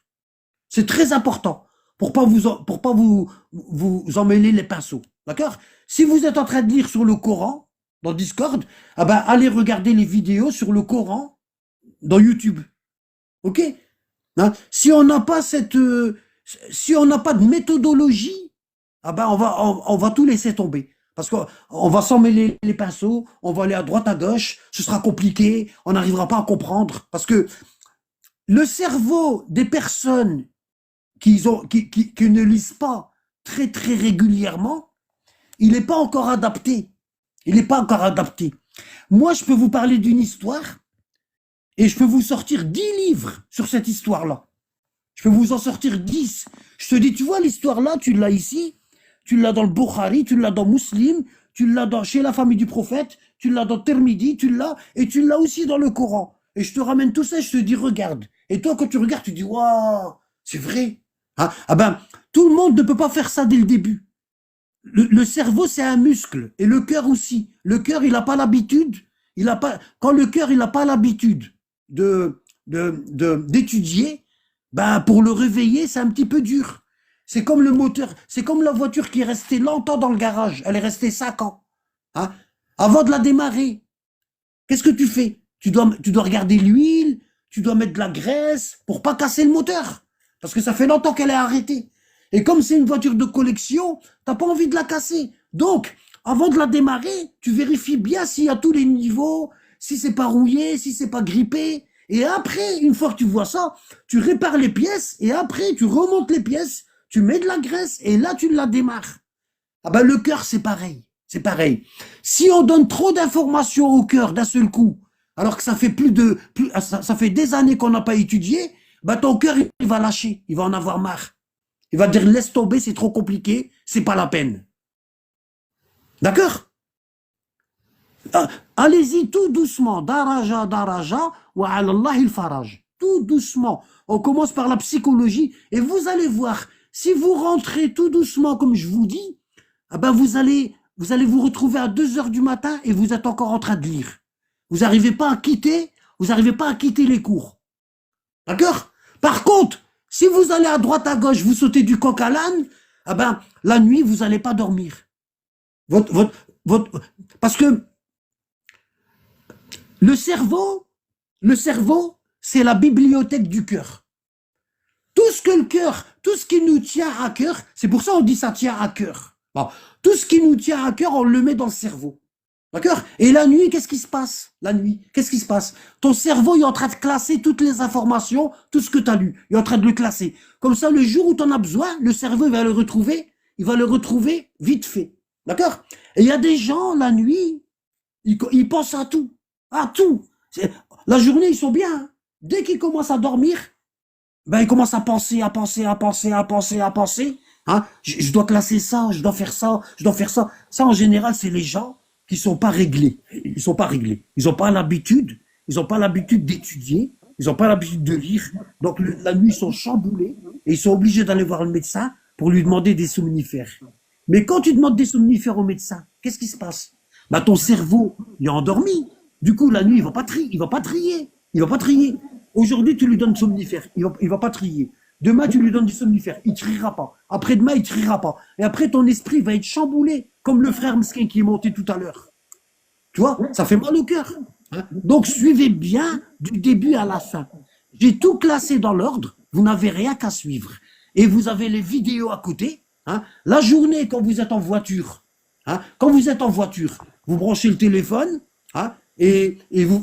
C'est très important pour pas vous emmêler les pinceaux. D'accord? Si vous êtes en train de lire sur le Coran, dans Discord, ah ben, allez regarder les vidéos sur le Coran dans YouTube. OK? Hein? Si on n'a pas si on n'a pas de méthodologie, ah ben, on va tout laisser tomber. Parce qu'on va s'emmêler les pinceaux, on va aller à droite, à gauche, ce sera compliqué, on n'arrivera pas à comprendre. Parce que le cerveau des personnes qui ne lisent pas très très régulièrement, il n'est pas encore adapté. Il n'est pas encore adapté. Moi, je peux vous parler d'une histoire et je peux vous sortir 10 livres sur cette histoire-là. Je peux vous en sortir 10. Je te dis, tu vois, l'histoire-là, tu l'as ici, tu l'as dans le Bukhari, tu l'as dans Muslim, tu l'as chez la famille du prophète, tu l'as dans Tirmidhi, et tu l'as aussi dans le Coran. Et je te ramène tout ça et je te dis, regarde. Et toi, quand tu regardes, tu dis, waouh, c'est vrai. Hein? Ah ben, tout le monde ne peut pas faire ça dès le début. Le cerveau, c'est un muscle, et le cœur aussi. Le cœur, il n'a pas l'habitude, quand le cœur, il n'a pas l'habitude d'étudier, ben, pour le réveiller, c'est un petit peu dur. C'est comme le moteur, c'est comme la voiture qui est restée longtemps dans le garage. Elle est restée 5 ans. Hein? Avant de la démarrer, qu'est-ce que tu fais? Tu dois regarder l'huile, tu dois mettre de la graisse pour pas casser le moteur. Parce que ça fait longtemps qu'elle est arrêtée. Et comme c'est une voiture de collection, t'as pas envie de la casser. Donc, avant de la démarrer, tu vérifies bien s'il y a tous les niveaux, si c'est pas rouillé, si c'est pas grippé. Et après, une fois que tu vois ça, tu répares les pièces et après, tu remontes les pièces, tu mets de la graisse et là, tu la démarres. Ah ben, le cœur, c'est pareil. C'est pareil. Si on donne trop d'informations au cœur d'un seul coup, alors que ça fait ça fait des années qu'on n'a pas étudié, ben ton cœur, il va lâcher. Il va en avoir marre. Il va dire, laisse tomber, c'est trop compliqué, c'est pas la peine. D'accord? Allez-y tout doucement. Daraja, daraja, wa ala Allah il faraj. Tout doucement. On commence par la psychologie et vous allez voir, si vous rentrez tout doucement, comme je vous dis, ah ben vous allez vous retrouver à 2 heures du matin et vous êtes encore en train de lire. Vous n'arrivez pas à quitter les cours. D'accord? Par contre, si vous allez à droite, à gauche, vous sautez du coq à l'âne, ah ben, la nuit, vous n'allez pas dormir. Parce que le cerveau, c'est la bibliothèque du cœur. Tout ce qui nous tient à cœur, c'est pour ça qu'on dit ça tient à cœur. Bon, tout ce qui nous tient à cœur, on le met dans le cerveau. D'accord? Et la nuit, qu'est-ce qui se passe? La nuit, qu'est-ce qui se passe? Ton cerveau est en train de classer toutes les informations, tout ce que tu as lu. Il est en train de le classer. Comme ça, le jour où tu en as besoin, le cerveau va le retrouver. Il va le retrouver vite fait. D'accord? Et il y a des gens, la nuit, ils pensent à tout. À tout. La journée, ils sont bien. Hein. Dès qu'ils commencent à dormir, ben, ils commencent à penser. Hein? Je dois classer ça, je dois faire ça, je dois faire ça. Ça, en général, c'est les gens qui sont pas réglés. Ils sont pas réglés. Ils ont pas l'habitude d'étudier. Ils ont pas l'habitude de lire. Donc, la nuit, ils sont chamboulés et ils sont obligés d'aller voir le médecin pour lui demander des somnifères. Mais quand tu demandes des somnifères au médecin, qu'est-ce qui se passe? Bah, ton cerveau, il est endormi. Du coup, la nuit, il va pas trier. Aujourd'hui, tu lui donnes somnifère. Il va pas trier. Demain, tu lui donnes du somnifère. Il triera pas. Après-demain, il triera pas. Et après, ton esprit va être chamboulé. Comme le frère Mesquin qui est monté tout à l'heure. Tu vois, ça fait mal au cœur. Hein? Donc, suivez bien du début à la fin. J'ai tout classé dans l'ordre. Vous n'avez rien qu'à suivre. Et vous avez les vidéos à côté. Hein? La journée, quand vous êtes en voiture, vous branchez le téléphone, hein? Et vous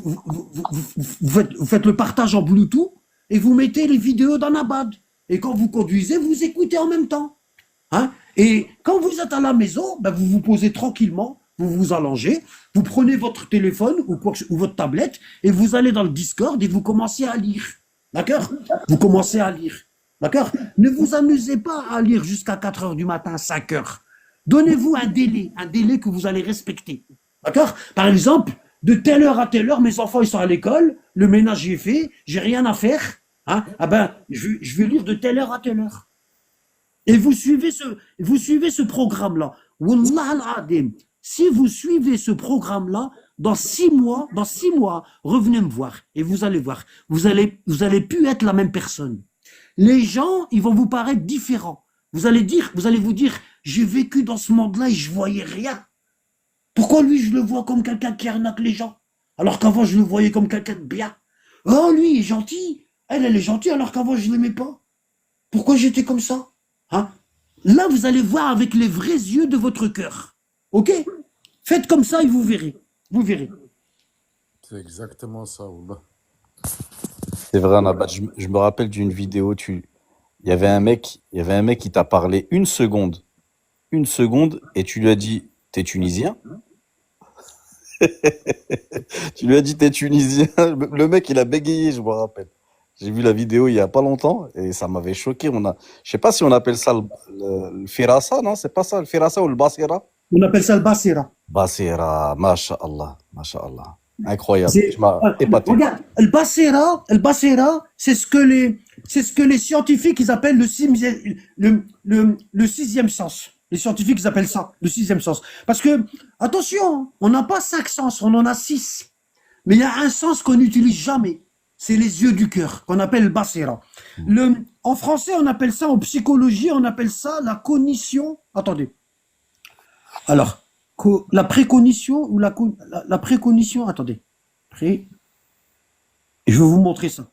faites le partage en Bluetooth et vous mettez les vidéos dans Nabad. Et quand vous conduisez, vous écoutez en même temps. Hein? Et quand vous êtes à la maison, ben vous vous posez tranquillement, vous vous allongez, vous prenez votre téléphone ou votre tablette et vous allez dans le Discord et vous commencez à lire. D'accord? Vous commencez à lire. D'accord? Ne vous amusez pas à lire jusqu'à 4 heures du matin, 5 heures. Donnez-vous un délai que vous allez respecter. D'accord? Par exemple, de telle heure à telle heure, mes enfants ils sont à l'école, le ménage est fait, j'ai rien à faire. Hein? Ah ben, je vais lire de telle heure à telle heure. Et vous suivez ce programme-là. Wallah al-Adim, si vous suivez ce programme-là, dans 6 mois, revenez me voir et vous allez voir. Vous allez plus être la même personne. Les gens, ils vont vous paraître différents. Vous allez vous dire, j'ai vécu dans ce monde-là et je voyais rien. Pourquoi lui, je le vois comme quelqu'un qui arnaque les gens, alors qu'avant, je le voyais comme quelqu'un de bien? Oh, lui est gentil. Elle est gentille, alors qu'avant, je l'aimais pas. Pourquoi j'étais comme ça? Hein? Là, vous allez voir avec les vrais yeux de votre cœur. Ok? Faites comme ça et vous verrez. Vous verrez. C'est exactement ça, Wallah. C'est vrai, Nabat. Je me rappelle d'une vidéo. Il y avait un mec qui t'a parlé une seconde, et tu lui as dit, t'es tunisien? Tu lui as dit, t'es tunisien? Le mec, il a bégayé, je me rappelle. J'ai vu la vidéo il y a pas longtemps et ça m'avait choqué. Je sais pas si on appelle ça le firasa, non? C'est pas ça, le firasa ou le basira? On appelle ça le basira. Basira, masha'Allah, masha'Allah. Incroyable. C'est- Tu m'as épaté. Regarde, le basira, c'est ce que les scientifiques ils appellent le sixième sens. Les scientifiques ils appellent ça le sixième sens. Parce que attention, on n'a pas 5 sens, on en a 6. Mais il y a un sens qu'on n'utilise jamais. C'est les yeux du cœur, qu'on appelle le basira. En français, on appelle ça, en psychologie, on appelle ça la cognition. Attendez. Alors, la précognition ou la précognition, attendez. Je vais vous montrer ça.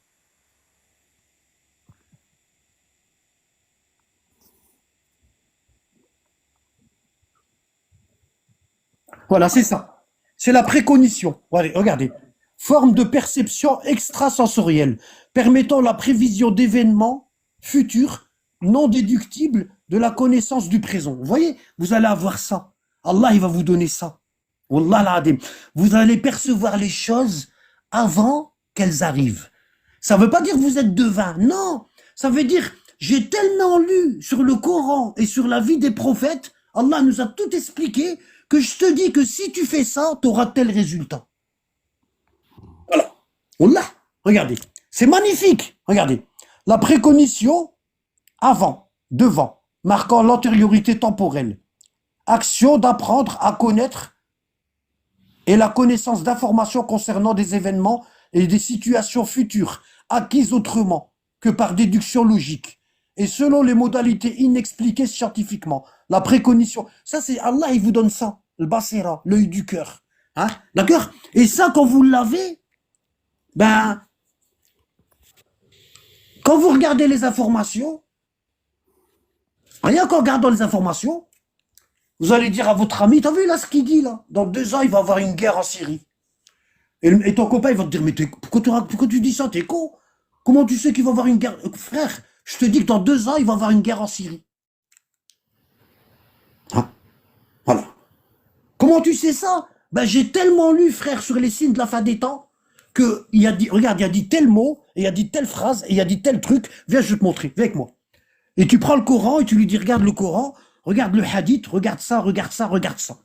Voilà, c'est ça. C'est la précognition. Allez, regardez. Forme de perception extrasensorielle permettant la prévision d'événements futurs non déductibles de la connaissance du présent. Vous voyez, vous allez avoir ça. Allah, il va vous donner ça. Wallah al-Adim. Vous allez percevoir les choses avant qu'elles arrivent. Ça ne veut pas dire que vous êtes devin. Non. Ça veut dire, j'ai tellement lu sur le Coran et sur la vie des prophètes, Allah nous a tout expliqué, que je te dis que si tu fais ça, tu auras tel résultat. Voilà. Wallah. Regardez. C'est magnifique. Regardez. La précognition, avant, devant, marquant l'antériorité temporelle. Action d'apprendre à connaître et la connaissance d'informations concernant des événements et des situations futures, acquises autrement que par déduction logique, et selon les modalités inexpliquées scientifiquement. La précognition, ça c'est Allah, il vous donne ça, le basira, l'œil du cœur. Hein? D'accord? Et ça, quand vous l'avez, ben, quand vous regardez les informations, rien qu'en regardant les informations, vous allez dire à votre ami, t'as vu là ce qu'il dit là? Dans 2 ans, il va y avoir une guerre en Syrie. Et ton copain, il va te dire, mais pourquoi tu dis ça? T'es con? Comment tu sais qu'il va y avoir une guerre? Frère, je te dis que dans 2 ans, il va y avoir une guerre en Syrie. Hein? Voilà. Comment tu sais ça? Ben, j'ai tellement lu, frère, sur les signes de la fin des temps, que il a dit, regarde, il a dit tel mot, et il a dit telle phrase, et il a dit tel truc. Viens, je vais te montrer. Viens avec moi. Et tu prends le Coran et tu lui dis, regarde le Coran, regarde le hadith, regarde ça, regarde ça, regarde ça.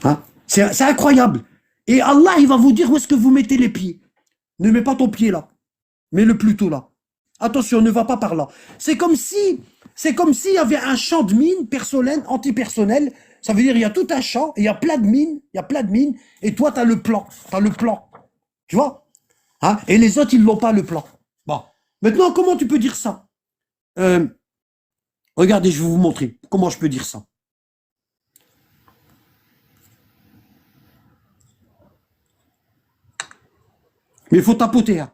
Hein? C'est incroyable. Et Allah, il va vous dire où est-ce que vous mettez les pieds. Ne mets pas ton pied là. Mets-le plutôt là. Attention, ne va pas par là. C'est comme s'il y avait un champ de mines personnel, antipersonnel. Ça veut dire il y a tout un champ, et il y a plein de mines, et toi, tu as le plan. Tu vois? Hein? Et les autres, ils n'ont pas le plan. Bon. Maintenant, comment tu peux dire ça? Regardez, je vais vous montrer comment je peux dire ça. Mais il faut tapoter, hein.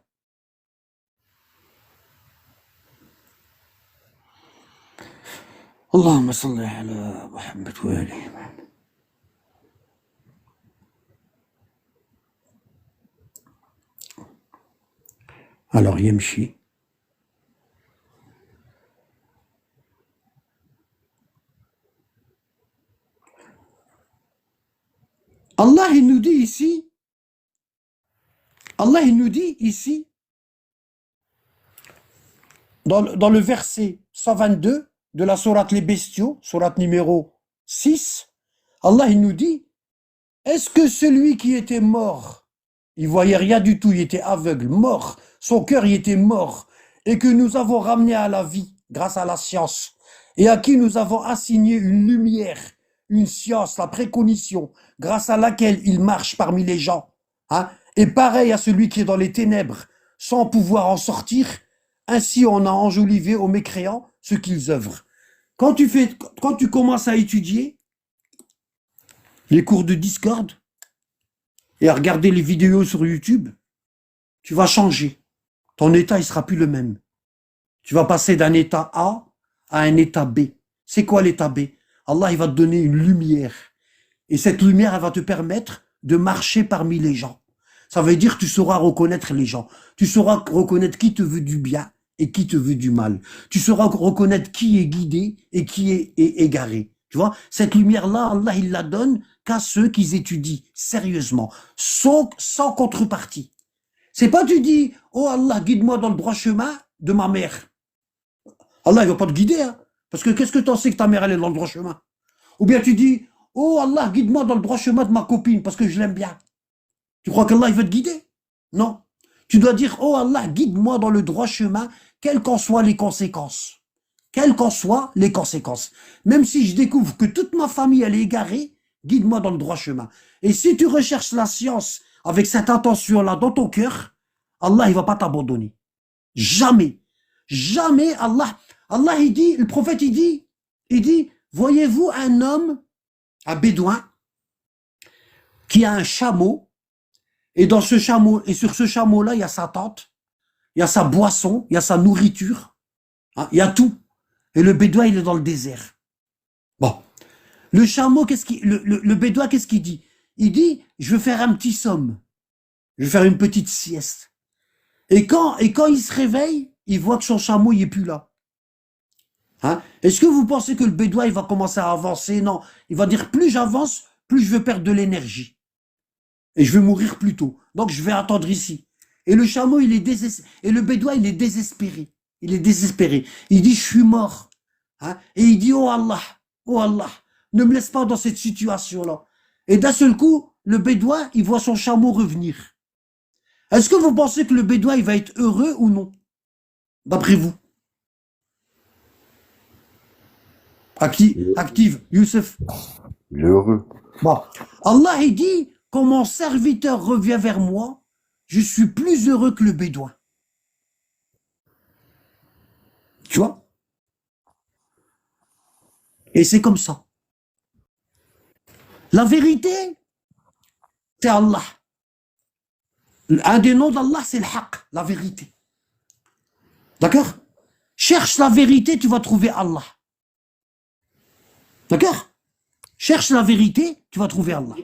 Allahumma salli ala Muhammad wa ali Muhammad. Alors, Yemshi. Allah, il nous dit ici, dans le verset 122 de la sourate Les Bestiaux, sourate numéro 6, Allah, il nous dit, est-ce que celui qui était mort, il voyait rien du tout, il était aveugle, mort, son cœur, il était mort, et que nous avons ramené à la vie grâce à la science, et à qui nous avons assigné une lumière, une science, la précognition, grâce à laquelle il marche parmi les gens, hein, et pareil à celui qui est dans les ténèbres, sans pouvoir en sortir. Ainsi, on a enjolivé aux mécréants ce qu'ils œuvrent. Quand tu commences à étudier les cours de Discord et à regarder les vidéos sur YouTube, tu vas changer. Ton état, il sera plus le même. Tu vas passer d'un état A à un état B. C'est quoi l'état B? Allah, il va te donner une lumière. Et cette lumière, elle va te permettre de marcher parmi les gens. Ça veut dire que tu sauras reconnaître les gens. Tu sauras reconnaître qui te veut du bien et qui te veut du mal. Tu sauras reconnaître qui est guidé et qui est égaré. Tu vois, cette lumière-là, Allah, il la donne qu'à ceux qui étudient sérieusement, sans contrepartie. C'est pas tu dis, oh Allah, guide-moi dans le droit chemin de ma mère. Allah, il va pas te guider, hein. Parce que qu'est-ce que t'en sais que ta mère, elle est dans le droit chemin? Ou bien tu dis, oh Allah, guide-moi dans le droit chemin de ma copine, parce que je l'aime bien. Tu crois qu'Allah, il veut te guider? Non. Tu dois dire, oh Allah, guide-moi dans le droit chemin, quelles qu'en soient les conséquences. Quelles qu'en soient les conséquences. Même si je découvre que toute ma famille, elle est égarée, guide-moi dans le droit chemin. Et si tu recherches la science avec cette intention-là dans ton cœur, Allah, il va pas t'abandonner. Jamais. Jamais Allah, il dit, le prophète, il dit, voyez-vous un homme, un bédouin, qui a un chameau, et dans ce chameau, et sur ce chameau-là, il y a sa tente, il y a sa boisson, il y a sa nourriture, hein, il y a tout. Et le bédouin, il est dans le désert. Bon. Le chameau, le bédouin, qu'est-ce qu'il dit? Il dit, je veux faire un petit somme. Je vais faire une petite sieste. Et quand il se réveille, il voit que son chameau, il est plus là. Hein? Est-ce que vous pensez que le bédouin, il va commencer à avancer? Non. Il va dire, plus j'avance, plus je veux perdre de l'énergie. Et je vais mourir plus tôt. Donc, je vais attendre ici. Et le chameau, et le bédouin, il est désespéré. Il est désespéré. Il dit, je suis mort. Hein? Et il dit, oh Allah, ne me laisse pas dans cette situation-là. Et d'un seul coup, le bédouin, il voit son chameau revenir. Est-ce que vous pensez que le bédouin, il va être heureux ou non? D'après vous? Active, Youssef. Il est heureux. Bon. Allah, il dit, quand mon serviteur revient vers moi, je suis plus heureux que le bédouin. Tu vois? Et c'est comme ça. La vérité, c'est Allah. Un des noms d'Allah, c'est le haqq, la vérité. D'accord? Cherche la vérité, tu vas trouver Allah. D'accord? Cherche la vérité, tu vas trouver Allah.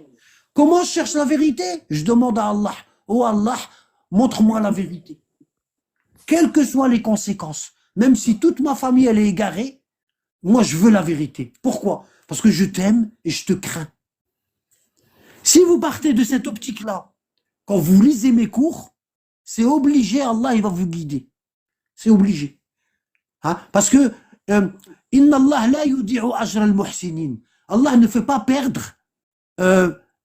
Comment je cherche la vérité? Je demande à Allah, oh Allah, montre-moi la vérité. Quelles que soient les conséquences, même si toute ma famille elle est égarée, moi je veux la vérité. Pourquoi? Parce que je t'aime et je te crains. Si vous partez de cette optique-là, quand vous lisez mes cours, c'est obligé, Allah il va vous guider. C'est obligé. Hein? Parce que Inna Allah la yudi'u ajra al-muhsinin. Allah ne fait pas perdre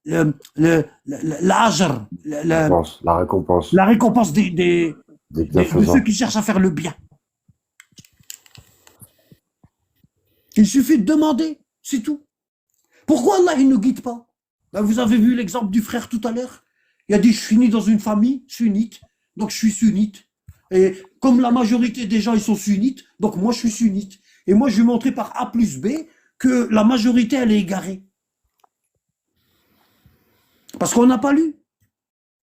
l'ajr, La récompense la récompense de bienfaisants. ceux qui cherchent à faire le bien. Il suffit de demander, c'est tout. Pourquoi Allah il ne guide pas? Ben, vous avez vu l'exemple du frère tout à l'heure. Il a dit, je suis né dans une famille sunnite, donc je suis sunnite. Et comme la majorité des gens, ils sont sunnites, donc moi, je suis sunnite. Et moi, je vais montrer par A plus B que la majorité, elle est égarée. Parce qu'on n'a pas lu.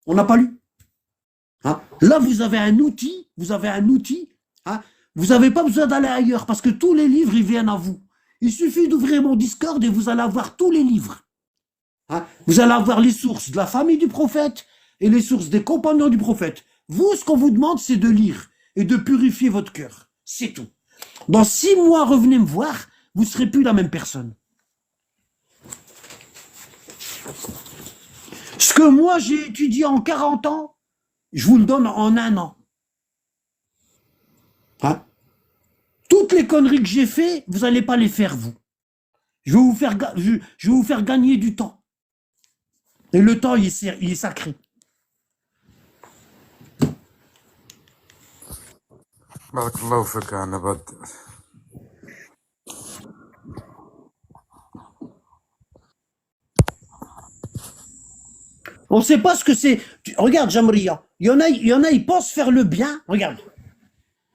On n'a pas lu. Hein? Là, vous avez un outil, hein? Vous n'avez pas besoin d'aller ailleurs, parce que tous les livres, ils viennent à vous. Il suffit d'ouvrir mon Discord et vous allez avoir tous les livres. Hein? Vous allez avoir les sources de la famille du prophète et les sources des compagnons du prophète. Vous, ce qu'on vous demande, c'est de lire et de purifier votre cœur. C'est tout. Dans 6 mois, revenez me voir, vous ne serez plus la même personne. Ce que moi, j'ai étudié en 40 ans, je vous le donne en 1 an. Hein? Toutes les conneries que j'ai fait, vous n'allez pas les faire, vous. Je vais vous faire gagner du temps. Et le temps, il est sacré. Barakallahu fika, Nabad. On ne sait pas ce que c'est. Regarde, Jamria, il y en a, ils pensent faire le bien. Regarde.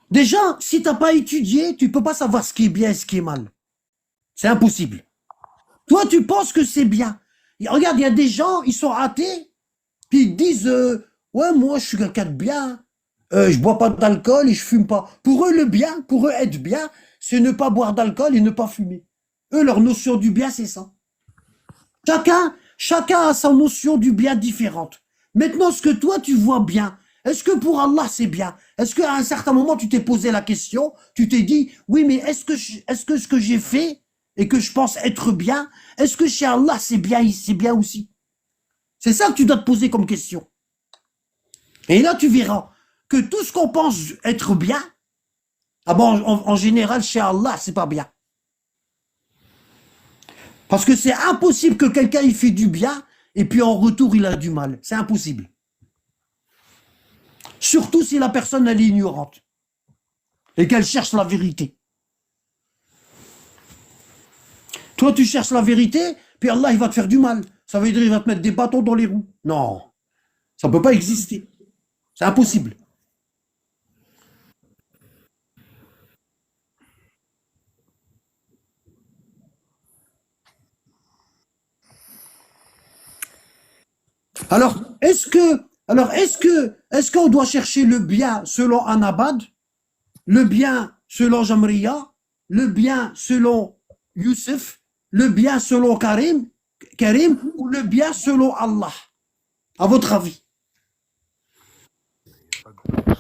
Déjà, si tu n'as pas étudié, tu ne peux pas savoir ce qui est bien et ce qui est mal. C'est impossible. Toi, tu penses que c'est bien. Et regarde, il y a des gens, ils sont athées, puis ils disent ouais, moi, je suis quelqu'un de bien. Je bois pas d'alcool et je fume pas. Pour eux, le bien, pour eux, être bien, c'est ne pas boire d'alcool et ne pas fumer. Eux, leur notion du bien, c'est ça. Chacun a sa notion du bien différente. Maintenant, ce que toi, tu vois bien, est-ce que pour Allah, c'est bien? Est-ce qu'à un certain moment, tu t'es posé la question, tu t'es dit, oui, mais est-ce que ce que j'ai fait et que je pense être bien, est-ce que chez Allah, c'est bien aussi? C'est ça que tu dois te poser comme question. Et là, tu verras que tout ce qu'on pense être bien, ah bon, en général, chez Allah, c'est pas bien. Parce que c'est impossible que quelqu'un il fait du bien et puis en retour il a du mal. C'est impossible. Surtout si la personne elle est ignorante et qu'elle cherche la vérité. Toi tu cherches la vérité, puis Allah il va te faire du mal. Ça veut dire il va te mettre des bâtons dans les roues. Non, ça ne peut pas exister. C'est impossible. Alors, est-ce qu'on doit chercher le bien selon Anabad, le bien selon Jamria, le bien selon Youssef, le bien selon Karim ou le bien selon Allah? À votre avis?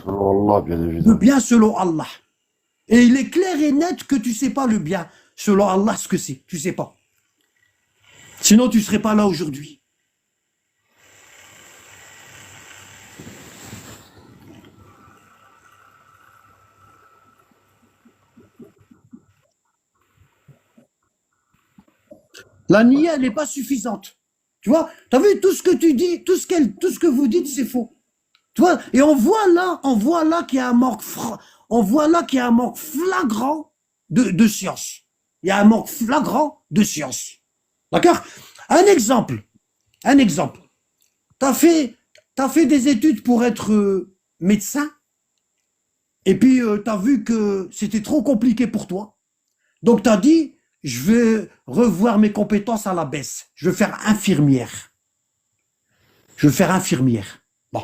Selon Allah, bien Le évidemment. bien selon Allah. Et il est clair et net que tu sais pas le bien selon Allah ce que c'est. Tu sais pas. Sinon, tu serais pas là aujourd'hui. La niya, elle n'est pas suffisante. Tu vois, tu as vu tout ce que tu dis, tout ce que vous dites, c'est faux. Tu vois, et on voit là qu'il y a un manque, on voit là qu'il y a un manque flagrant de science. Il y a un manque flagrant de science. D'accord? Un exemple. Un exemple. T'as fait des études pour être médecin, et puis tu as vu que c'était trop compliqué pour toi. Donc tu as dit, je vais revoir mes compétences à la baisse. Je vais faire infirmière. Je vais faire infirmière. Bon.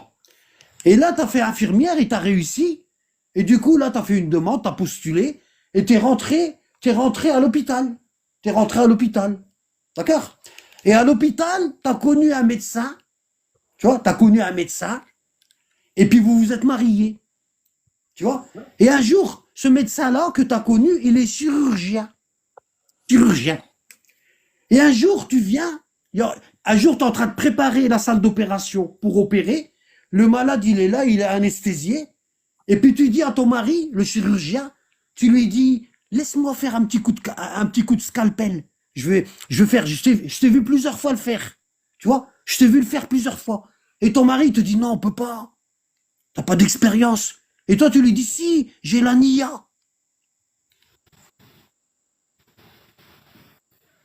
Et là, tu as fait infirmière et tu as réussi. Et du coup, là, tu as fait une demande, tu as postulé et tu es rentré à l'hôpital. Tu es rentré à l'hôpital. D'accord? Et à l'hôpital, tu as connu un médecin. Tu vois, tu as connu un médecin. Et puis vous vous êtes mariés. Tu vois? Et un jour, ce médecin-là que tu as connu, il est chirurgien. Chirurgien. Et un jour, tu viens, un jour, tu es en train de préparer la salle d'opération pour opérer. Le malade, il est là, il est anesthésié. Et puis tu dis à ton mari, le chirurgien, tu lui dis, laisse-moi faire un petit coup de scalpel. Je t'ai vu plusieurs fois le faire. Tu vois, je t'ai vu le faire plusieurs fois. Et ton mari te dit, non, on peut pas. T'as pas d'expérience. Et toi, tu lui dis, si, j'ai la niya.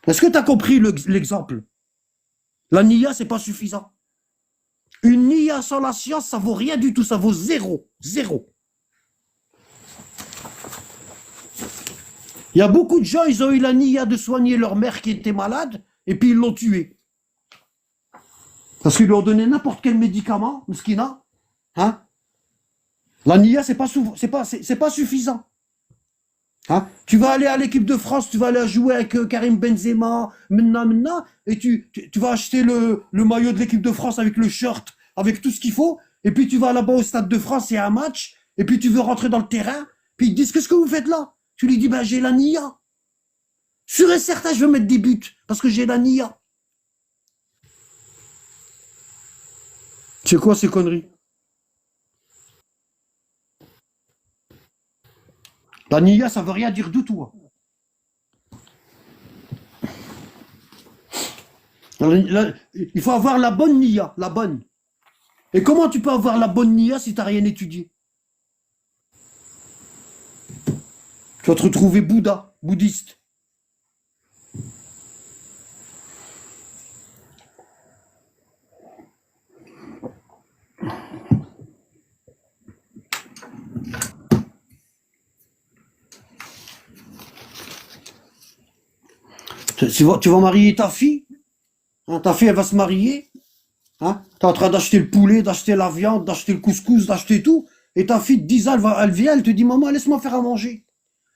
Est-ce que tu as compris l'exemple? La niya, c'est pas suffisant. Une niya sans la science, ça vaut rien du tout, ça vaut zéro. Zéro. Il y a beaucoup de gens, ils ont eu la niya de soigner leur mère qui était malade, et puis ils l'ont tuée. Parce qu'ils lui ont donné n'importe quel médicament, Mskina. Hein? La niya, c'est pas suffisant. Hein? Tu vas aller à l'équipe de France, tu vas aller jouer avec Karim Benzema, maintenant, et tu vas acheter le maillot de l'équipe de France avec le short, avec tout ce qu'il faut, et puis tu vas là-bas au Stade de France, il y a un match, et puis tu veux rentrer dans le terrain, puis ils te disent, qu'est-ce que vous faites là? Tu lui dis, ben j'ai la niya. Sûr et certain, je veux mettre des buts, parce que j'ai la niya. C'est quoi ces conneries? La niya, ça veut rien dire du tout. Il faut avoir la bonne niya, la bonne. Et comment tu peux avoir la bonne niya si tu n'as rien étudié? Tu vas te retrouver bouddhiste. Tu vas marier ta fille, hein, ta fille elle va se marier, hein, t'es en train d'acheter le poulet, d'acheter la viande, d'acheter le couscous, d'acheter tout, et ta fille de 10 ans, elle vient, elle te dit, maman, laisse-moi faire à manger.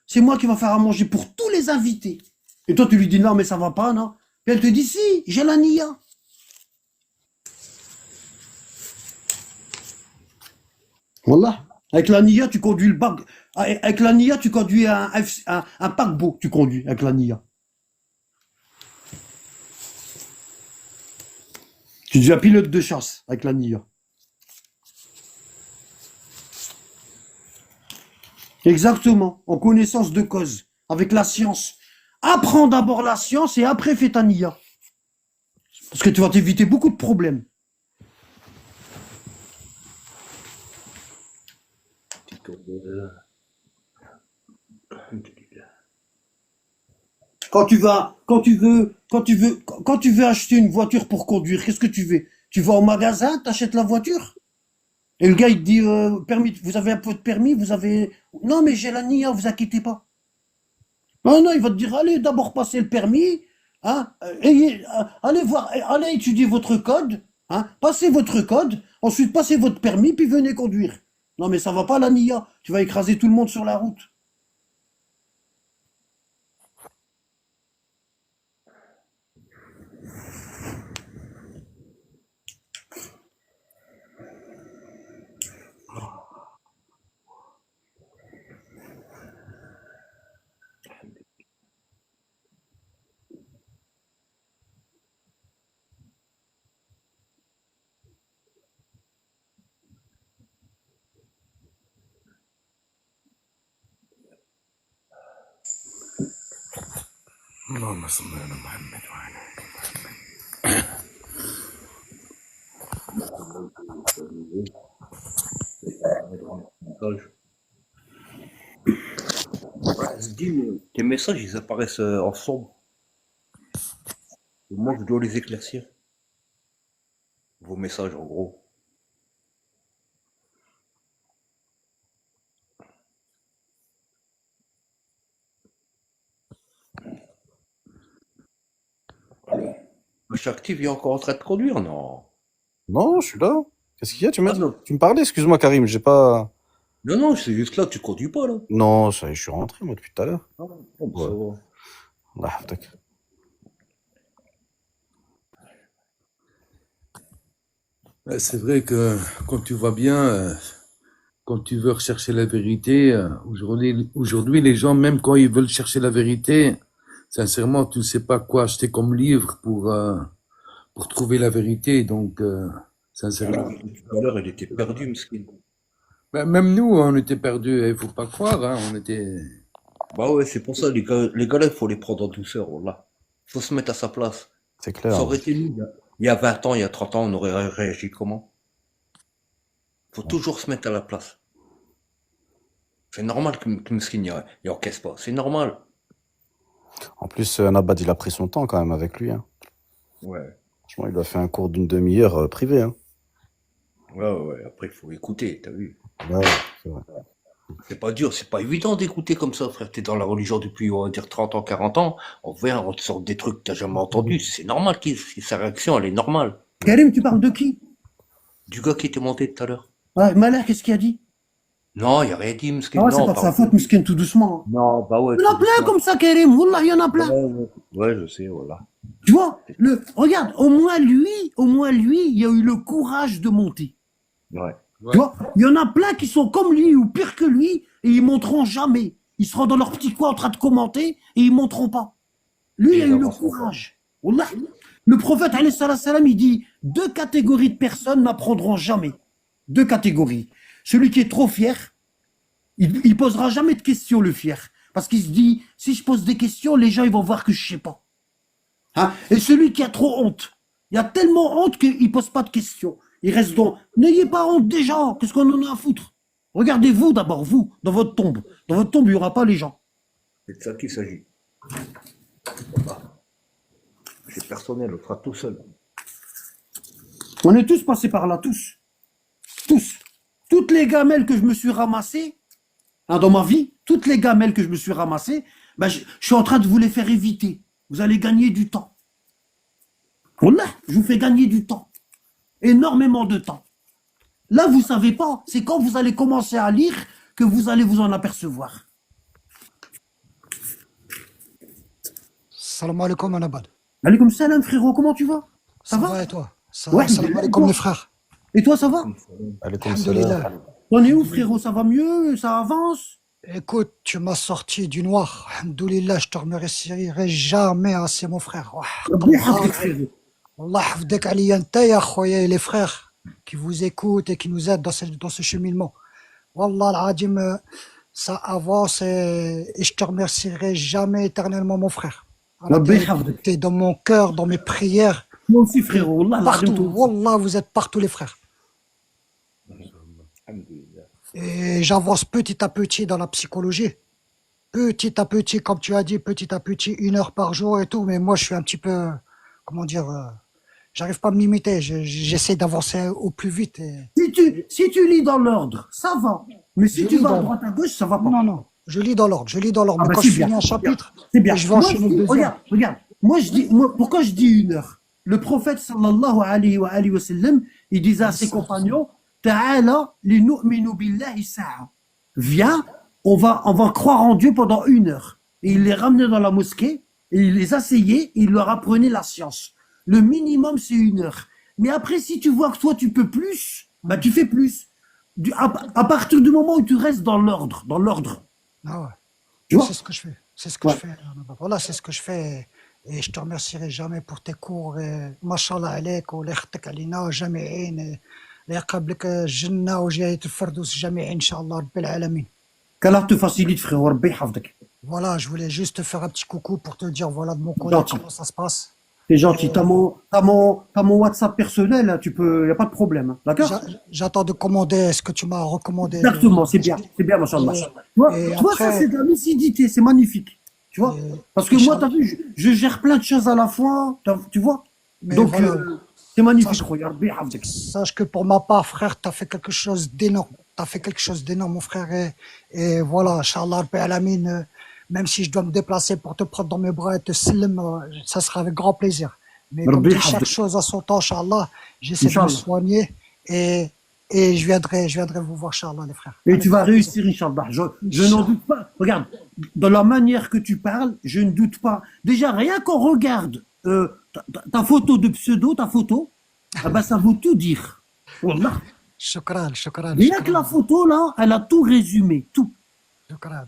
C'est moi qui va faire à manger pour tous les invités. Et toi, tu lui dis, non, mais ça va pas, non. Et elle te dit, si, j'ai la nia. Voilà. Avec la nia, tu conduis le bac. Avec la nia, tu conduis un paquebot, tu conduis avec la nia. Tu deviens pilote de chasse avec la nia. Exactement, en connaissance de cause, avec la science. Apprends d'abord la science et après fais ta nia. Parce que tu vas t'éviter beaucoup de problèmes. Quand tu veux acheter une voiture pour conduire, qu'est-ce que tu fais? Tu vas au magasin, t'achètes la voiture? Et le gars, il te dit, permis, vous avez un peu de permis, vous avez... Non, mais j'ai la NIA, vous inquiétez pas. Non, non, il va te dire, allez d'abord passer le permis, hein, allez étudier votre code, hein, passez votre code, ensuite passez votre permis, puis venez conduire. Non, mais ça va pas la NIA, tu vas écraser tout le monde sur la route. اللهم صل على محمد وعلى Tes messages, ils apparaissent en sombre. Moi, je dois les éclaircir. Vos messages, en gros. Je suis actif, il est encore en train de conduire, non? Non, je suis là. Qu'est-ce qu'il y a? Ah non. Tu me parlais, excuse-moi, Karim, j'ai pas. Non, non, c'est juste là que tu conduis pas, là. Non, ça, y est, je suis rentré, moi, depuis tout à l'heure. Ah, bon, ça Ouais. va. Ah, tac. C'est vrai que quand tu vas bien, quand tu veux rechercher la vérité, aujourd'hui, les gens, même quand ils veulent chercher la vérité, sincèrement, tu ne sais pas quoi acheter comme livre pour trouver la vérité. Donc, sincèrement. Tout à l'heure, il était perdu, Mskin. Ben, même nous, on était perdus. Il faut pas croire, hein, on était. Bah ouais, c'est pour ça, les gars là, il faut les prendre en douceur, là. Faut se mettre à sa place. C'est clair. Ça aurait été nous, il y a 20 ans, il y a 30 ans, on aurait réagi comment? Faut toujours se mettre à la place. C'est normal que Mskin, il encaisse pas. C'est normal. En plus, Nabad, il a pris son temps quand même avec lui. Hein. Ouais. Franchement, il a fait un cours d'une demi-heure privé. Hein. Ouais. Après, il faut écouter, t'as vu? Ouais, c'est vrai. C'est pas dur, c'est pas évident d'écouter comme ça, frère. T'es dans la religion depuis, on va dire, 30 ans, 40 ans. On te sort des trucs que t'as jamais entendus. C'est normal sa réaction, elle est normale. Karim, tu parles de qui? Du gars qui était monté tout à l'heure. Ouais, Malak, qu'est-ce qu'il a dit? Non, il a rien dit, Mskin. Ah, c'est Non, pas de sa faute, Miskin, tout doucement. Non, bah ouais. Il y en a plein comme ça, Karim. Wallah, il y en a plein. Ouais, je sais, voilà. Tu vois, regarde, au moins lui, il a eu le courage de monter. Ouais. Tu vois, il y en a plein qui sont comme lui ou pire que lui et ils monteront jamais. Ils seront dans leur petit coin en train de commenter et ils monteront pas. Lui, il a eu le courage. Wallah. Le prophète, alayhi salam, il dit 2 catégories de personnes n'apprendront jamais. 2 catégories. Celui qui est trop fier, il posera jamais de questions, le fier. Parce qu'il se dit, si je pose des questions, les gens ils vont voir que je sais pas. Hein? Et celui qui a trop honte, il a tellement honte qu'il ne pose pas de questions. Il reste donc, n'ayez pas honte des gens, qu'est-ce qu'on en a à foutre? Regardez-vous d'abord, vous, dans votre tombe. Dans votre tombe, il n'y aura pas les gens. C'est de ça qu'il s'agit. C'est personnel, on fera tout seul. On est tous passés par là, tous. Tous. Toutes les gamelles que je me suis ramassées, hein, dans ma vie, toutes les gamelles que je me suis ramassées, ben, je suis en train de vous les faire éviter. Vous allez gagner du temps. Wallah, je vous fais gagner du temps. Énormément de temps. Là, vous savez pas. C'est quand vous allez commencer à lire que vous allez vous en apercevoir. Salam alaikum, Anabad. Alaykoum salam, frérot. Comment tu vas? Ça Ça va? va et toi? Ouais, Salam bien, et alaikum, toi? les frères. Et toi, ça va? Alaykoum salam. Alhamdulillah. T'en es où, frérot? Ça va mieux? Ça avance? Écoute, tu m'as sorti du noir. Alhamdulillah, je te remercierai jamais assez, mon frère. Rabbi yahfadek, frérot. Allah hafdak aliya anta ya khoya, et les frères qui vous écoutent et qui nous aident dans ce cheminement. Wallah al-adim, ça avance et je te remercierai jamais éternellement, mon frère. Allah, Rabbi yahfadek. t'es dans mon cœur, dans mes prières, Moi aussi, frérot. Wallah, partout. l'azim, toi aussi. Wallah, vous êtes partout, les frères. Et j'avance petit à petit dans la psychologie. Petit à petit, comme tu as dit, petit à petit, 1 heure par jour et tout. Mais moi, je suis un petit peu, comment dire, j'arrive pas à me limiter. J'essaie d'avancer au plus vite. Si tu lis dans l'ordre, ça va. Mais si Je tu lis vas à dans droite à gauche, ça va pas. Non, non, je lis dans l'ordre, je lis dans l'ordre. Ah Mais bah quand c'est je bien, finis un c'est bien, chapitre, c'est bien. et je vais Moi, enchaîner le deuxième. regarde. Pourquoi je dis 1 heure? Le prophète sallallahu alayhi wa sallam, il disait à ses compagnons, Ta'ala li nu'minu billahi sa'a. Viens, on va croire en Dieu pendant 1 heure. Et il les ramenait dans la mosquée, et il les asseyait, et il leur apprenait la science. Le minimum, c'est 1 heure. Mais après, si tu vois que toi, tu peux plus, bah tu fais plus. À partir du moment où tu restes dans l'ordre, Ah ouais. tu vois? C'est ce que je fais. C'est ce que Ouais. je fais. Voilà, c'est ce que je fais. Et je te remercierai jamais pour tes cours. Et Mashallah عليك ولا يخطيك علينا جميعين. لا يقابلك الجنة وجاية الفردوس جميعين إن شاء الله رب العالمين. Qu'Allah te facilite, frérot. Rabbi yahfadek. Voilà, je voulais juste te faire un petit coucou pour te dire voilà de mon côté Gentil. comment ça se passe. C'est gentil. T'as mon WhatsApp personnel, là, y a pas de problème. Hein. D'accord? J'attends de commander ce que tu m'as recommandé. Exactement, c'est bien, machallah. Tu vois, ça, c'est de la lucidité, c'est magnifique. Tu vois? Parce que moi, t'as vu, je gère plein de choses à la fois, tu vois? Mais Donc, voilà. c'est magnifique, regarde, Rabbi yahfadek. Sache que pour ma part, frère, tu as fait quelque chose d'énorme. Tu as fait quelque chose d'énorme, mon frère. Et voilà, Inch'Allah, Rabbi Alamin, même si je dois me déplacer pour te prendre dans mes bras et te salam, ça sera avec grand plaisir. Mais comme Rabbi dit, chaque yahfadek. chose à son temps, Inch'Allah, j'essaie de me Inch'Allah. soigner et je viendrai vous voir, Inch'Allah, les frères. Et tu vas réussir, Inch'Allah. Je n'en doute pas. Regarde, dans la manière que tu parles, je ne doute pas. Déjà, rien qu'on regarde ta photo de pseudo, ah ben, ça veut tout dire. Wallah. Shukran. Rien que la photo, là, elle a tout résumé, tout.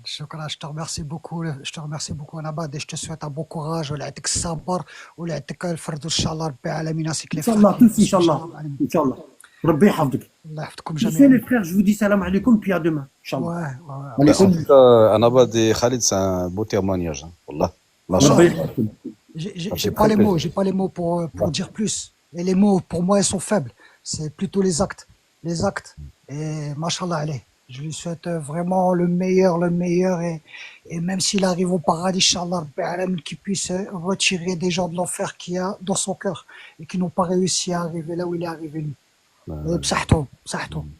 Shukran. Je te remercie beaucoup, Anabad, et je te souhaite un bon courage. Ou l'aitek sabar, ou l'aitek al-fardous, Inch'Allah, Rabbi Alamin, ainsi que les frères. Inch'Allah, tous, Inch'Allah. Inch'Allah. Rabbi yahfadek. Allah yahfadkoum Tu sais, jami'an. les frères, je vous dis salam alaikum, puis à demain. Inch'Allah. Ouais. En tout cas, Anabad et Khalid, c'est un beau témoignage. Hein. Wallah. Mashallah. Rabbi yahfadek. J'ai pas les mots pour dire plus. Et les mots, pour moi, ils sont faibles. C'est plutôt les actes. Et mashallah, allez. Je lui souhaite vraiment le meilleur. Et même s'il arrive au paradis, Inch'Allah, Rabbi Alamin, qu'il puisse retirer des gens de l'enfer qu'il y a dans son cœur et qui n'ont pas réussi à arriver là où il est arrivé lui. بصحتهم.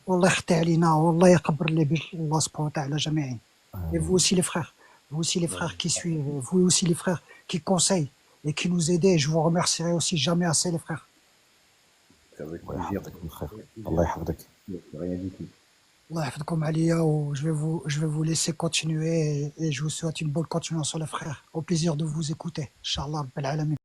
والله يخطي علينا والله يقبر لي بالله سبحانه وتعالى جميعا. Et vous aussi les frères qui suivent, vous aussi les frères qui conseillent et qui nous aident, je vous remercierai aussi jamais assez les frères. Allah yahfadek, mon frère. Allah yahfadek. Allah yahfadkoum aliya, je vais vous laisser continuer et je vous souhaite une bonne continuation les frères. Au plaisir de vous écouter. Inch'Allah Rabbil Alamin.